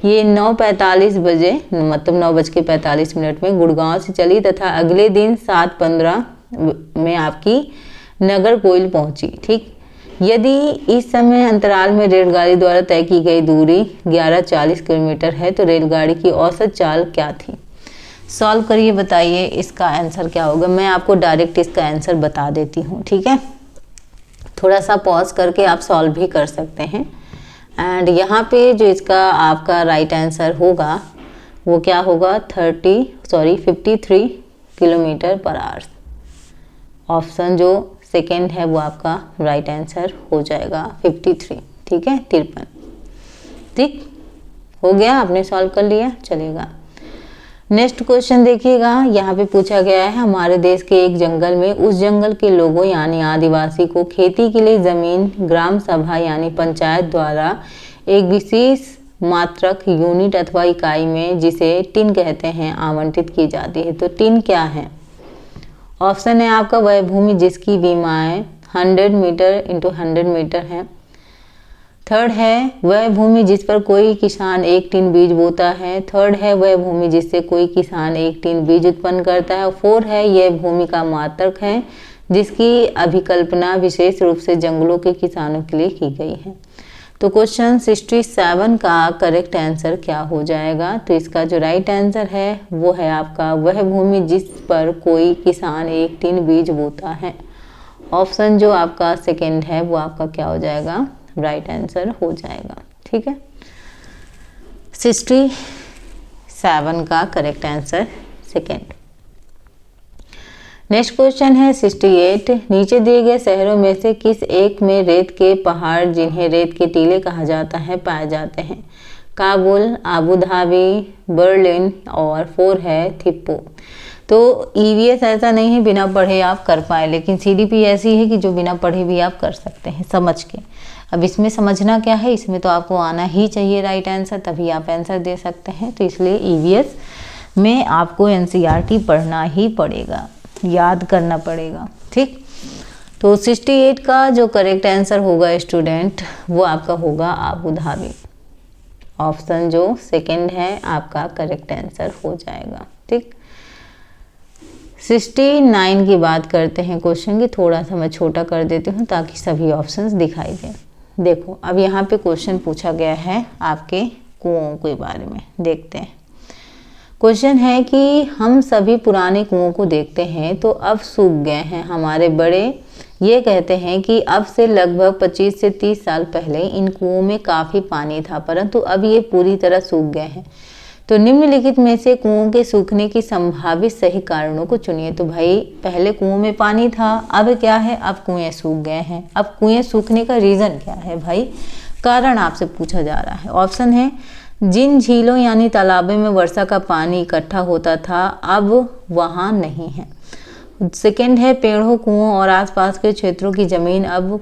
ये 9:45 बजे मतलब 9:45 में गुड़गांव से चली तथा अगले दिन 7:15 में आपकी नागरकोइल पहुंची। ठीक, यदि इस समय अंतराल में रेलगाड़ी द्वारा तय की गई दूरी 1140 किलोमीटर है तो रेलगाड़ी की औसत चाल क्या थी। सॉल्व करिए, बताइए इसका आंसर क्या होगा। मैं आपको डायरेक्ट इसका आंसर बता देती हूँ। ठीक है, थोड़ा सा पॉज करके आप सॉल्व भी कर सकते हैं। एंड यहाँ पे जो इसका आपका राइट आंसर होगा वो क्या होगा, 53 किलोमीटर पर आवर। ऑप्शन जो सेकेंड है वो आपका राइट आंसर हो जाएगा 53। ठीक है, 53। ठीक हो गया, आपने सॉल्व कर लिया, चलेगा। नेक्स्ट क्वेश्चन देखिएगा, यहाँ पे पूछा गया है हमारे देश के एक जंगल में उस जंगल के लोगों यानी आदिवासी को खेती के लिए जमीन ग्राम सभा यानी पंचायत द्वारा एक विशेष मात्रक यूनिट अथवा इकाई में जिसे टिन कहते हैं आवंटित की जाती है। तो टिन क्या है। ऑप्शन है आपका वह भूमि जिसकी विमाएं 100 मीटर इंटू 100 मीटर है। थर्ड है वह भूमि जिस पर कोई किसान 1 टिन बीज बोता है। थर्ड है वह भूमि जिससे कोई किसान 1 टिन बीज उत्पन्न करता है। फोर है यह भूमि का मात्रक है जिसकी अभिकल्पना विशेष रूप से जंगलों के किसानों के लिए की गई है। तो क्वेश्चन 67 का करेक्ट आंसर क्या हो जाएगा। तो इसका जो राइट आंसर है वो है आपका वह भूमि जिस पर कोई किसान 1 टिन बीज बोता है। ऑप्शन जो आपका सेकेंड है वो आपका क्या हो जाएगा, राइट आंसर हो जाएगा। ठीक है, 67 का correct answer second. Next question है 68। नीचे दिए गए शहरों में से किस एक में रेत के पहाड़ जिन्हें रेत के टीले कहा जाता है पाए जाते हैं। काबुल, आबू धाबी, बर्लिन और 4 है थिप्पो। तो ईवीएस ऐसा नहीं है बिना पढ़े आप कर पाए, लेकिन सीडीपी ऐसी है कि जो बिना पढ़े भी आप कर सकते हैं समझ के। अब इसमें समझना क्या है, इसमें तो आपको आना ही चाहिए राइट आंसर, तभी आप आंसर दे सकते हैं। तो इसलिए ईवीएस में आपको एनसीईआरटी पढ़ना ही पड़ेगा, याद करना पड़ेगा। ठीक, तो 68 का जो करेक्ट आंसर होगा स्टूडेंट वो आपका होगा आबू धाबी। ऑप्शन जो सेकंड है आपका करेक्ट आंसर हो जाएगा। ठीक, 69 की बात करते हैं क्वेश्चन की। थोड़ा सा मैं छोटा कर देती हूँ ताकि सभी ऑप्शंस दिखाई दें। देखो अब यहाँ पे क्वेश्चन पूछा गया है आपके कुओं के बारे में, देखते हैं। क्वेश्चन है कि हम सभी पुराने कुओं को देखते हैं तो अब सूख गए हैं। हमारे बड़े ये कहते हैं कि अब से लगभग 25 से 30 साल पहले इन कुओं में काफ़ी पानी था, परंतु अब ये पूरी तरह सूख गए हैं। तो निम्नलिखित में से कुओं के सूखने की संभावित सही कारणों को चुनिए। तो भाई पहले कुओं में पानी था, अब क्या है, अब कुएं सूख गए हैं। अब कुएं सूखने का रीज़न क्या है भाई, कारण आपसे पूछा जा रहा है। ऑप्शन है जिन झीलों यानी तालाबों में वर्षा का पानी इकट्ठा होता था अब वहाँ नहीं है। सेकंड है पेड़ों, कुओं और आसपास के क्षेत्रों की ज़मीन अब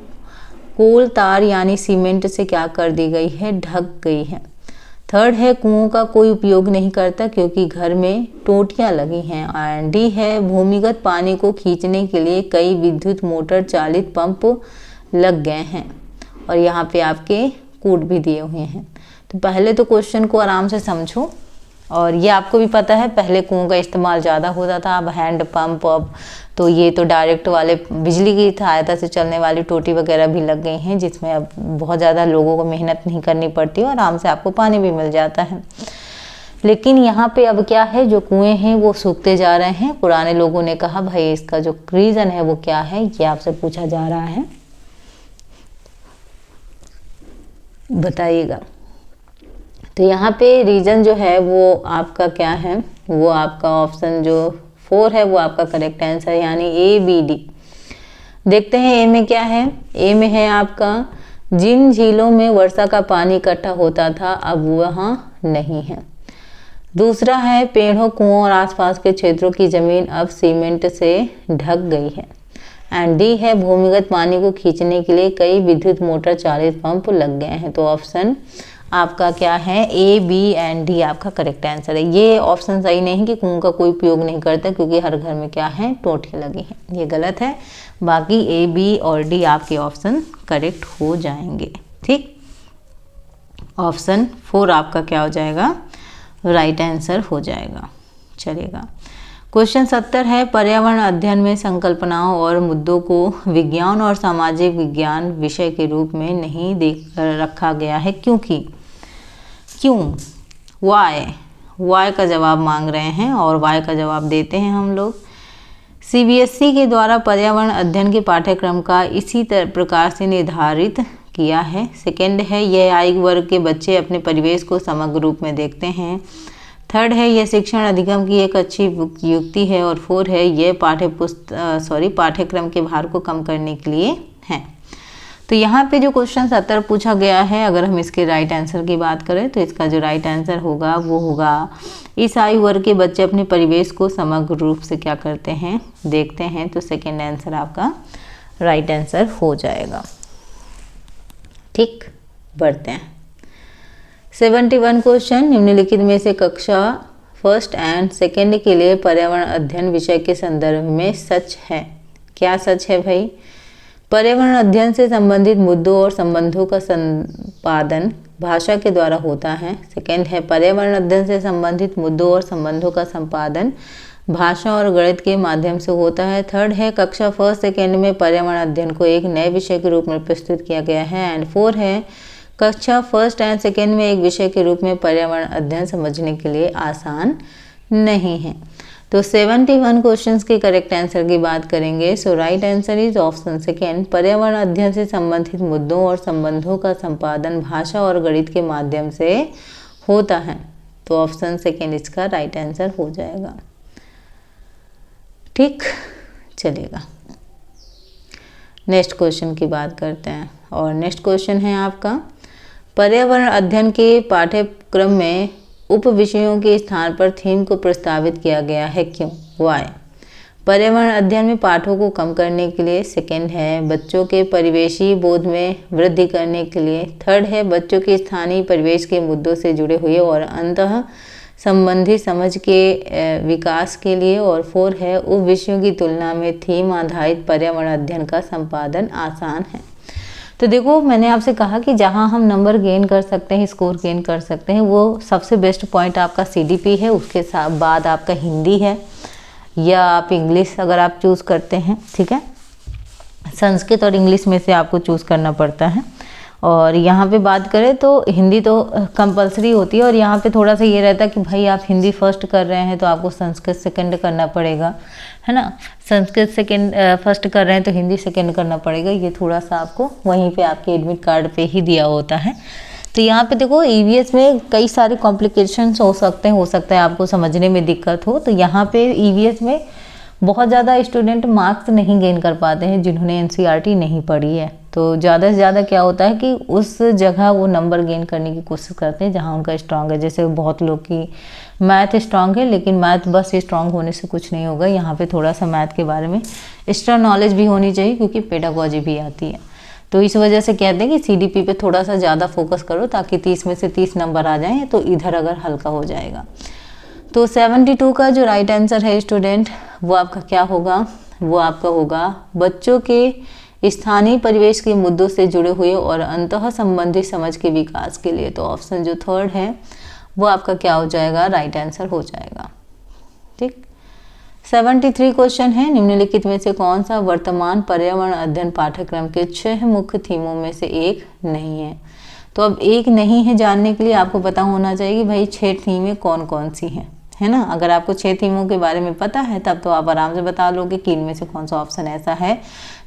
कोल तार यानी सीमेंट से क्या कर दी गई है, ढक गई है। थर्ड है कुओं का कोई उपयोग नहीं करता क्योंकि घर में टोटियां लगी हैं। एंड डी है भूमिगत पानी को खींचने के लिए कई विद्युत मोटर चालित पंप लग गए हैं। और यहाँ पे आपके कोड भी दिए हुए हैं। तो पहले तो क्वेश्चन को आराम से समझो। और ये आपको भी पता है पहले कुओं का इस्तेमाल ज़्यादा होता था, अब हैंड पंप, अब तो ये तो डायरेक्ट वाले बिजली की सहायता से चलने वाली टोटी वगैरह भी लग गई हैं, जिसमें अब बहुत ज़्यादा लोगों को मेहनत नहीं करनी पड़ती और आराम से आपको पानी भी मिल जाता है। लेकिन यहाँ पे अब क्या है, जो कुएं हैं वो सूखते जा रहे हैं। पुराने लोगों ने कहा भाई इसका जो रीज़न है वो क्या है, ये आपसे पूछा जा रहा है, बताइएगा। तो यहाँ पे रीज़न जो है वो आपका क्या है, वो आपका ऑप्शन जो 4 है वो आपका करेक्ट आंसर, यानी ए बी डी। देखते हैं ए में क्या है। ए में है आपका जिन झीलों में वर्षा का पानी इकट्ठा होता था अब वहाँ नहीं है। दूसरा है पेड़ों, कुओं और आसपास के क्षेत्रों की ज़मीन अब सीमेंट से ढक गई है। एंड डी है भूमिगत पानी को खींचने के लिए कई विद्युत मोटर चालित पंप लग गए हैं। तो ऑप्शन आपका क्या है, ए बी एंड डी आपका करेक्ट आंसर है। ये ऑप्शन सही नहीं है कि कुओं का कोई उपयोग नहीं करता क्योंकि हर घर में क्या है, टोटियां लगी हैं, ये गलत है। बाकी ए बी और डी आपके ऑप्शन करेक्ट हो जाएंगे। ठीक, ऑप्शन 4 आपका क्या हो जाएगा, राइट आंसर हो जाएगा। चलेगा, क्वेश्चन 70 है पर्यावरण अध्ययन में संकल्पनाओं और मुद्दों को विज्ञान और सामाजिक विज्ञान विषय के रूप में नहीं रखा गया है क्योंकि, क्यों, वाई का जवाब मांग रहे हैं और वाई का जवाब देते हैं हम लोग। सीबीएसई के द्वारा पर्यावरण अध्ययन के पाठ्यक्रम का इसी प्रकार से निर्धारित किया है। सेकंड है यह आयु वर्ग के बच्चे अपने परिवेश को समग्र रूप में देखते हैं। थर्ड है यह शिक्षण अधिगम की एक अच्छी युक्ति है। और 4 है यह पाठ्यक्रम के भार को कम करने के लिए है। तो यहाँ पे जो क्वेश्चन 70 पूछा गया है, अगर हम इसके राइट आंसर की बात करें तो इसका जो राइट आंसर होगा वो होगा इस आयु वर्ग के बच्चे अपने परिवेश को समग्र रूप से क्या करते हैं, देखते हैं। तो सेकेंड आंसर आपका राइट आंसर हो जाएगा। ठीक, बढ़ते हैं 71 क्वेश्चन। निम्नलिखित में से कक्षा फर्स्ट एंड सेकेंड के लिए पर्यावरण अध्ययन विषय के संदर्भ में सच है। क्या सच है भाई? पर्यावरण अध्ययन से संबंधित मुद्दों और संबंधों का संपादन भाषा के द्वारा होता है। सेकेंड है पर्यावरण अध्ययन से संबंधित मुद्दों और संबंधों का संपादन भाषा और गणित के माध्यम से होता है। थर्ड है कक्षा फर्स्ट सेकेंड में पर्यावरण अध्ययन को एक नए विषय के रूप में प्रस्तुत किया गया है। एंड 4 है कक्षा फर्स्ट एंड सेकेंड में एक विषय के रूप में पर्यावरण अध्ययन समझने के लिए आसान नहीं है। तो 71 क्वेश्चंस के करेक्ट आंसर की बात करेंगे। So right answer is option second, पर्यावरण अध्ययन से संबंधित मुद्दों और संबंधों का संपादन भाषा और गणित के माध्यम से होता है। तो ऑप्शन सेकेंड इसका राइट आंसर हो जाएगा। ठीक, चलेगा, नेक्स्ट क्वेश्चन की बात करते हैं। और नेक्स्ट क्वेश्चन है आपका पर्यावरण अध्ययन के पाठ्यक्रम में उप विषयों के स्थान पर थीम को प्रस्तावित किया गया है, क्यों? वाई? पर्यावरण अध्ययन में पाठों को कम करने के लिए। सेकंड है बच्चों के परिवेशी बोध में वृद्धि करने के लिए। थर्ड है बच्चों के स्थानीय परिवेश के मुद्दों से जुड़े हुए और अंतः संबंधी समझ के विकास के लिए। और 4 है उप विषयों की तुलना में थीम आधारित पर्यावरण अध्ययन का संपादन आसान है। तो देखो, मैंने आपसे कहा कि जहां हम नंबर गेन कर सकते हैं, स्कोर गेन कर सकते हैं, वो सबसे बेस्ट पॉइंट आपका सीडीपी है, उसके साथ बाद आपका हिंदी है या आप इंग्लिश अगर आप चूज़ करते हैं। ठीक है, संस्कृत और इंग्लिश में से आपको चूज़ करना पड़ता है। और यहाँ पे बात करें तो हिंदी तो कंपलसरी होती है और यहाँ पे थोड़ा सा ये रहता है कि भाई आप हिंदी फर्स्ट कर रहे हैं तो आपको संस्कृत सेकंड करना पड़ेगा, है ना। संस्कृत सेकंड फर्स्ट कर रहे हैं तो हिंदी सेकंड करना पड़ेगा। ये थोड़ा सा आपको वहीं पे आपके एडमिट कार्ड पे ही दिया होता है। तो यहाँ पे देखो ईवीएस में कई सारे कॉम्प्लिकेशंस हो सकते हैं, आपको समझने में दिक्कत हो। तो यहाँ पे ईवीएस में बहुत ज़्यादा स्टूडेंट मार्क्स नहीं गेन कर पाते हैं जिन्होंने एनसीईआरटी नहीं पढ़ी है। तो ज़्यादा से ज़्यादा क्या होता है कि उस जगह वो नंबर गेन करने की कोशिश करते हैं जहाँ उनका स्ट्रांग है। जैसे बहुत लोग की मैथ स्ट्रांग है, लेकिन मैथ बस स्ट्रांग होने से कुछ नहीं होगा, यहाँ पे थोड़ा सा मैथ के बारे में एक्स्ट्रा नॉलेज भी होनी चाहिए, क्योंकि पेडागॉजी भी आती है। तो इस वजह से कहते हैं कि CDP पे थोड़ा सा ज़्यादा फोकस करो, ताकि 30 में से 30 नंबर आ जाएँ, तो इधर अगर हल्का हो जाएगा। तो 72 का जो राइट आंसर है स्टूडेंट, वो आपका क्या होगा, वो आपका होगा बच्चों के स्थानीय परिवेश के मुद्दों से जुड़े हुए और अंतः संबंधित समझ के विकास के लिए। तो ऑप्शन जो थर्ड है वो आपका क्या हो जाएगा, राइट आंसर हो जाएगा। ठीक। 73 क्वेश्चन है, निम्नलिखित में से कौन सा वर्तमान पर्यावरण अध्ययन पाठ्यक्रम के 6 मुख्य थीमों में से एक नहीं है। तो अब एक नहीं है जानने के लिए आपको पता होना चाहिए कि भाई 6 थीमें कौन कौन सी हैं, है ना। अगर आपको 6 थीमों के बारे में पता है तब तो आप आराम से बता लोगे कि इनमें से कौन सा ऑप्शन ऐसा है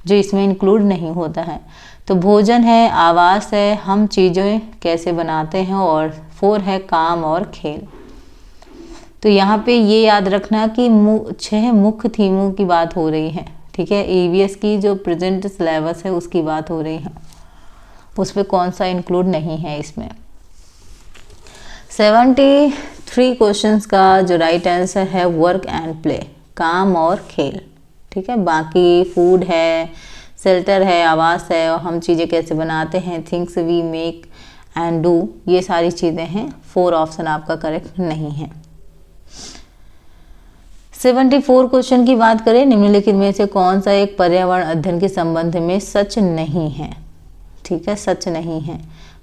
जो इसमें इंक्लूड नहीं होता है। तो भोजन है, आवास है, हम चीज़ें कैसे बनाते हैं, और 4 है काम और खेल। तो यहाँ पे ये याद रखना कि 6 मुख्य थीमों की बात हो रही है, ठीक है। EVS की जो प्रेजेंट सिलेबस है उसकी बात हो रही है, उस पर कौन सा इंक्लूड नहीं है इसमें। 73 क्वेश्चंस का जो राइट आंसर है वर्क एंड प्ले, काम और खेल, ठीक है। बाकी फूड है, शेल्टर है, आवास है, और हम चीज़ें कैसे बनाते हैं, things we make and do, ये सारी चीज़ें हैं। 4 ऑप्शन आपका करेक्ट नहीं है। 74 क्वेश्चन की बात करें, निम्नलिखित में से कौन सा एक पर्यावरण अध्ययन के संबंध में सच नहीं है, ठीक है, सच नहीं है।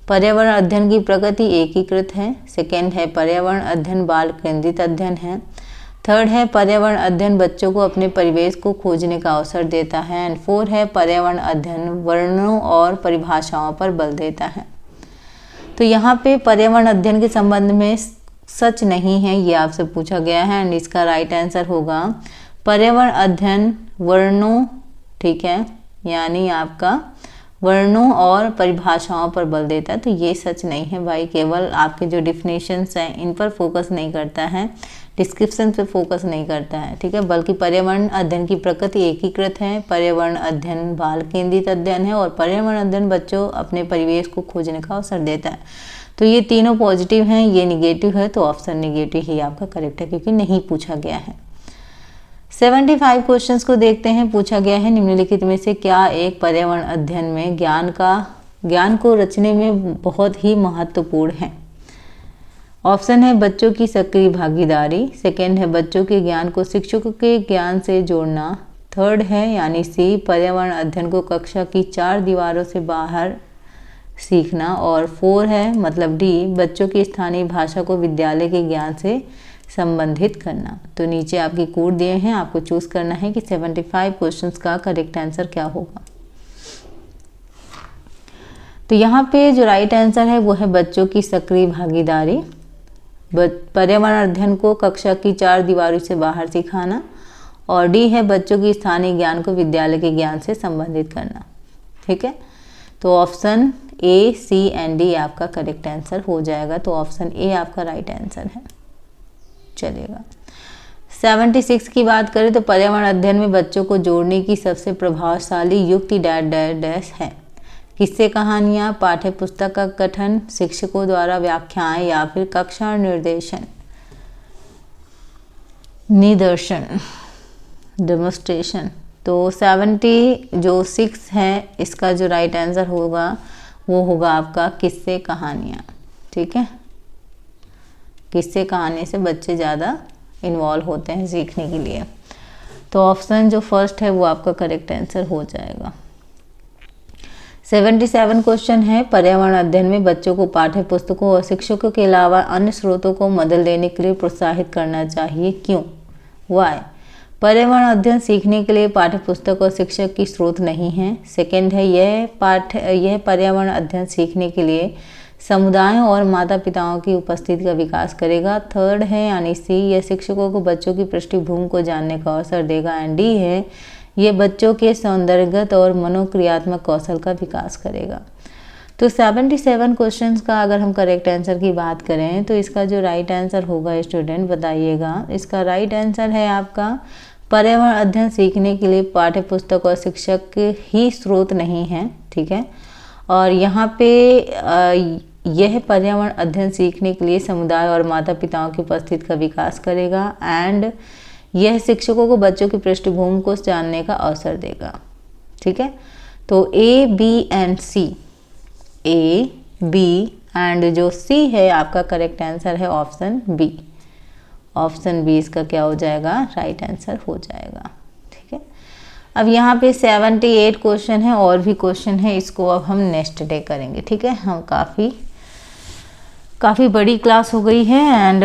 पर्यावरण अध्ययन की प्रकृति एकीकृत है। सेकेंड है पर्यावरण अध्ययन बाल केंद्रित अध्ययन है। थर्ड है पर्यावरण अध्ययन बच्चों को अपने परिवेश को खोजने का अवसर देता है। एंड 4 है पर्यावरण अध्ययन वर्णों और परिभाषाओं पर बल देता है। तो यहाँ पे पर्यावरण अध्ययन के संबंध में सच नहीं है, ये आपसे पूछा गया है, एंड इसका राइट आंसर होगा पर्यावरण अध्ययन वर्णों, ठीक है, यानी आपका वर्णों और परिभाषाओं पर बल देता है। तो ये सच नहीं है भाई, केवल आपके जो डिफिनेशंस हैं इन पर फोकस नहीं करता है, डिस्क्रिप्शन पे फोकस नहीं करता है, ठीक है। बल्कि पर्यावरण अध्ययन की प्रकृति एकीकृत है, पर्यावरण अध्ययन बाल केंद्रित अध्ययन है, और पर्यावरण अध्ययन बच्चों अपने परिवेश को खोजने का अवसर देता है। तो ये तीनों पॉजिटिव हैं, ये निगेटिव है, तो ऑप्शन निगेटिव ही आपका करेक्ट है, क्योंकि नहीं पूछा गया है। 75 क्वेश्चंस को देखते हैं। पूछा गया है निम्नलिखित में से क्या एक पर्यावरण अध्ययन में ज्ञान को रचने में बहुत ही महत्वपूर्ण है। ऑप्शन है बच्चों की सक्रिय भागीदारी, सेकेंड है बच्चों के ज्ञान को शिक्षकों के ज्ञान से जोड़ना, थर्ड है यानी सी पर्यावरण अध्ययन को कक्षा की 4 दीवारों से बाहर सीखना, और 4 है मतलब डी बच्चों की स्थानीय भाषा को विद्यालय के ज्ञान से संबंधित करना। तो नीचे आपके कोड दिए हैं, आपको चूज करना है कि 75 क्वेश्चंस का करेक्ट आंसर क्या होगा। तो यहाँ पे जो राइट आंसर है वो है बच्चों की सक्रिय भागीदारी, पर्यावरण अध्ययन को कक्षा की 4 दीवारों से बाहर सिखाना, और डी है बच्चों की स्थानीय ज्ञान को विद्यालय के ज्ञान से संबंधित करना, ठीक है। तो option A, C and D आपका करेक्ट आंसर हो जाएगा। तो ऑप्शन ए आपका राइट आंसर है, चलेगा। 76 की बात करें तो पर्यावरण अध्ययन में बच्चों को जोड़ने की सबसे प्रभावशाली युक्ति डैश है। किस्से कहानियाँ, पाठ्य पुस्तक का गठन, शिक्षकों द्वारा व्याख्याएं, या फिर कक्षा निदर्शन डेमोन्स्ट्रेशन। तो 76 है, इसका जो राइट आंसर होगा वो होगा आपका किस्से कहानियाँ, ठीक है। किस्से कहानी से बच्चे ज़्यादा इन्वॉल्व होते हैं सीखने के लिए। तो ऑप्शन जो फर्स्ट है वो आपका करेक्ट आंसर हो जाएगा। 77 क्वेश्चन है पर्यावरण अध्ययन में बच्चों को पाठ्य पुस्तकों और शिक्षकों के अलावा अन्य स्रोतों को मदद लेने के लिए प्रोत्साहित करना चाहिए, क्यों, वाई। पर्यावरण अध्ययन सीखने के लिए पाठ्य पुस्तक और शिक्षक की स्रोत नहीं है। सेकेंड है यह पर्यावरण अध्ययन सीखने के लिए समुदायों और माता पिताओं की उपस्थिति का विकास करेगा। थर्ड है यानी सी, यह शिक्षकों को बच्चों की पृष्ठभूमि को जानने का अवसर देगा। एंड डी है ये बच्चों के सौंदर्यगत और मनोक्रियात्मक कौशल का विकास करेगा। तो 77 क्वेश्चंस का अगर हम करेक्ट आंसर की बात करें तो इसका जो राइट आंसर होगा स्टूडेंट बताइएगा। इसका राइट आंसर है आपका पर्यावरण अध्ययन सीखने के लिए पाठ्य पुस्तक और शिक्षक ही स्रोत नहीं है, ठीक है। और यहाँ पे यह पर्यावरण अध्ययन सीखने के लिए समुदाय और माता पिताओं की उपस्थिति का विकास करेगा एंड यह शिक्षकों को बच्चों की पृष्ठभूमि को जानने का अवसर देगा, ठीक है। तो A, B and C, A, B and जो सी है आपका करेक्ट आंसर है ऑप्शन बी। ऑप्शन बी इसका क्या हो जाएगा, राइट आंसर हो जाएगा, ठीक है। अब यहाँ पे 78 क्वेश्चन है, और भी क्वेश्चन है, इसको अब हम नेक्स्ट डे करेंगे, ठीक है। हम काफ़ी बड़ी क्लास हो गई है एंड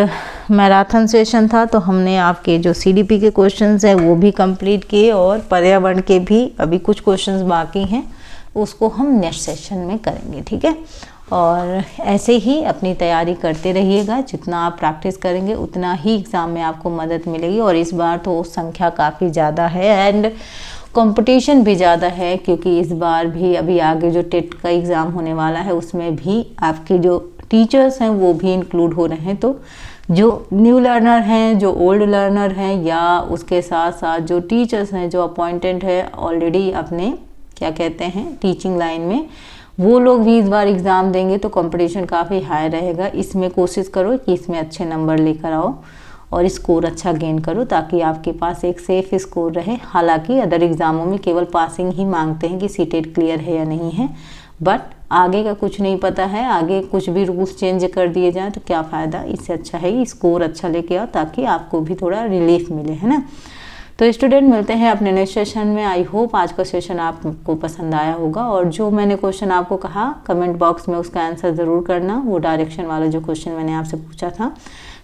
मैराथन सेशन था, तो हमने आपके जो सीडीपी के क्वेश्चंस हैं वो भी कंप्लीट किए और पर्यावरण के भी अभी कुछ क्वेश्चंस बाकी हैं, उसको हम नेक्स्ट सेशन में करेंगे, ठीक है। और ऐसे ही अपनी तैयारी करते रहिएगा, जितना आप प्रैक्टिस करेंगे उतना ही एग्ज़ाम में आपको मदद मिलेगी। और इस बार तो संख्या काफ़ी ज़्यादा है एंड कंपटीशन भी ज़्यादा है, क्योंकि इस बार भी अभी आगे जो टेट का एग्ज़ाम होने वाला है उसमें भी आपके जो टीचर्स हैं वो भी इंक्लूड हो रहे हैं। तो जो न्यू लर्नर हैं, जो ओल्ड लर्नर हैं, या उसके साथ साथ जो टीचर्स हैं जो अपॉइंटेड है ऑलरेडी अपने क्या कहते हैं टीचिंग लाइन में, वो लोग भी इस बार एग्ज़ाम देंगे, तो कंपटीशन काफ़ी हाई रहेगा। इसमें कोशिश करो कि इसमें अच्छे नंबर लेकर आओ और स्कोर अच्छा गेन करो, ताकि आपके पास एक सेफ स्कोर रहे। हालांकि अदर एग्ज़ामों में केवल पासिंग ही मांगते हैं कि सीटेट क्लियर है या नहीं है, बट आगे का कुछ नहीं पता है, आगे कुछ भी रूल्स चेंज कर दिए जाएँ तो क्या फ़ायदा। इससे अच्छा है स्कोर अच्छा लेके आओ, ताकि आपको भी थोड़ा रिलीफ मिले, है ना। तो स्टूडेंट मिलते हैं अपने नेक्स्ट सेशन में। आई होप आज का सेशन आपको पसंद आया होगा, और जो मैंने क्वेश्चन आपको कहा कमेंट बॉक्स में उसका आंसर ज़रूर करना, वो डायरेक्शन वाला जो क्वेश्चन मैंने आपसे पूछा था,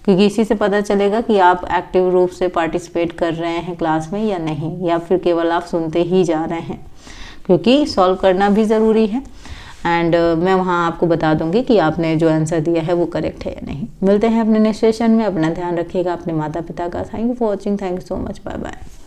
क्योंकि इसी से पता चलेगा कि आप एक्टिव रूप से पार्टिसिपेट कर रहे हैं क्लास में या नहीं, या फिर केवल आप सुनते ही जा रहे हैं, क्योंकि सॉल्व करना भी ज़रूरी है। एंड मैं वहाँ आपको बता दूंगी कि आपने जो आंसर दिया है वो करेक्ट है या नहीं। मिलते हैं अपने नेक्स्ट सेशन में, अपना ध्यान रखिएगा, अपने माता पिता का। Thank you for watching, thank you so much, bye bye.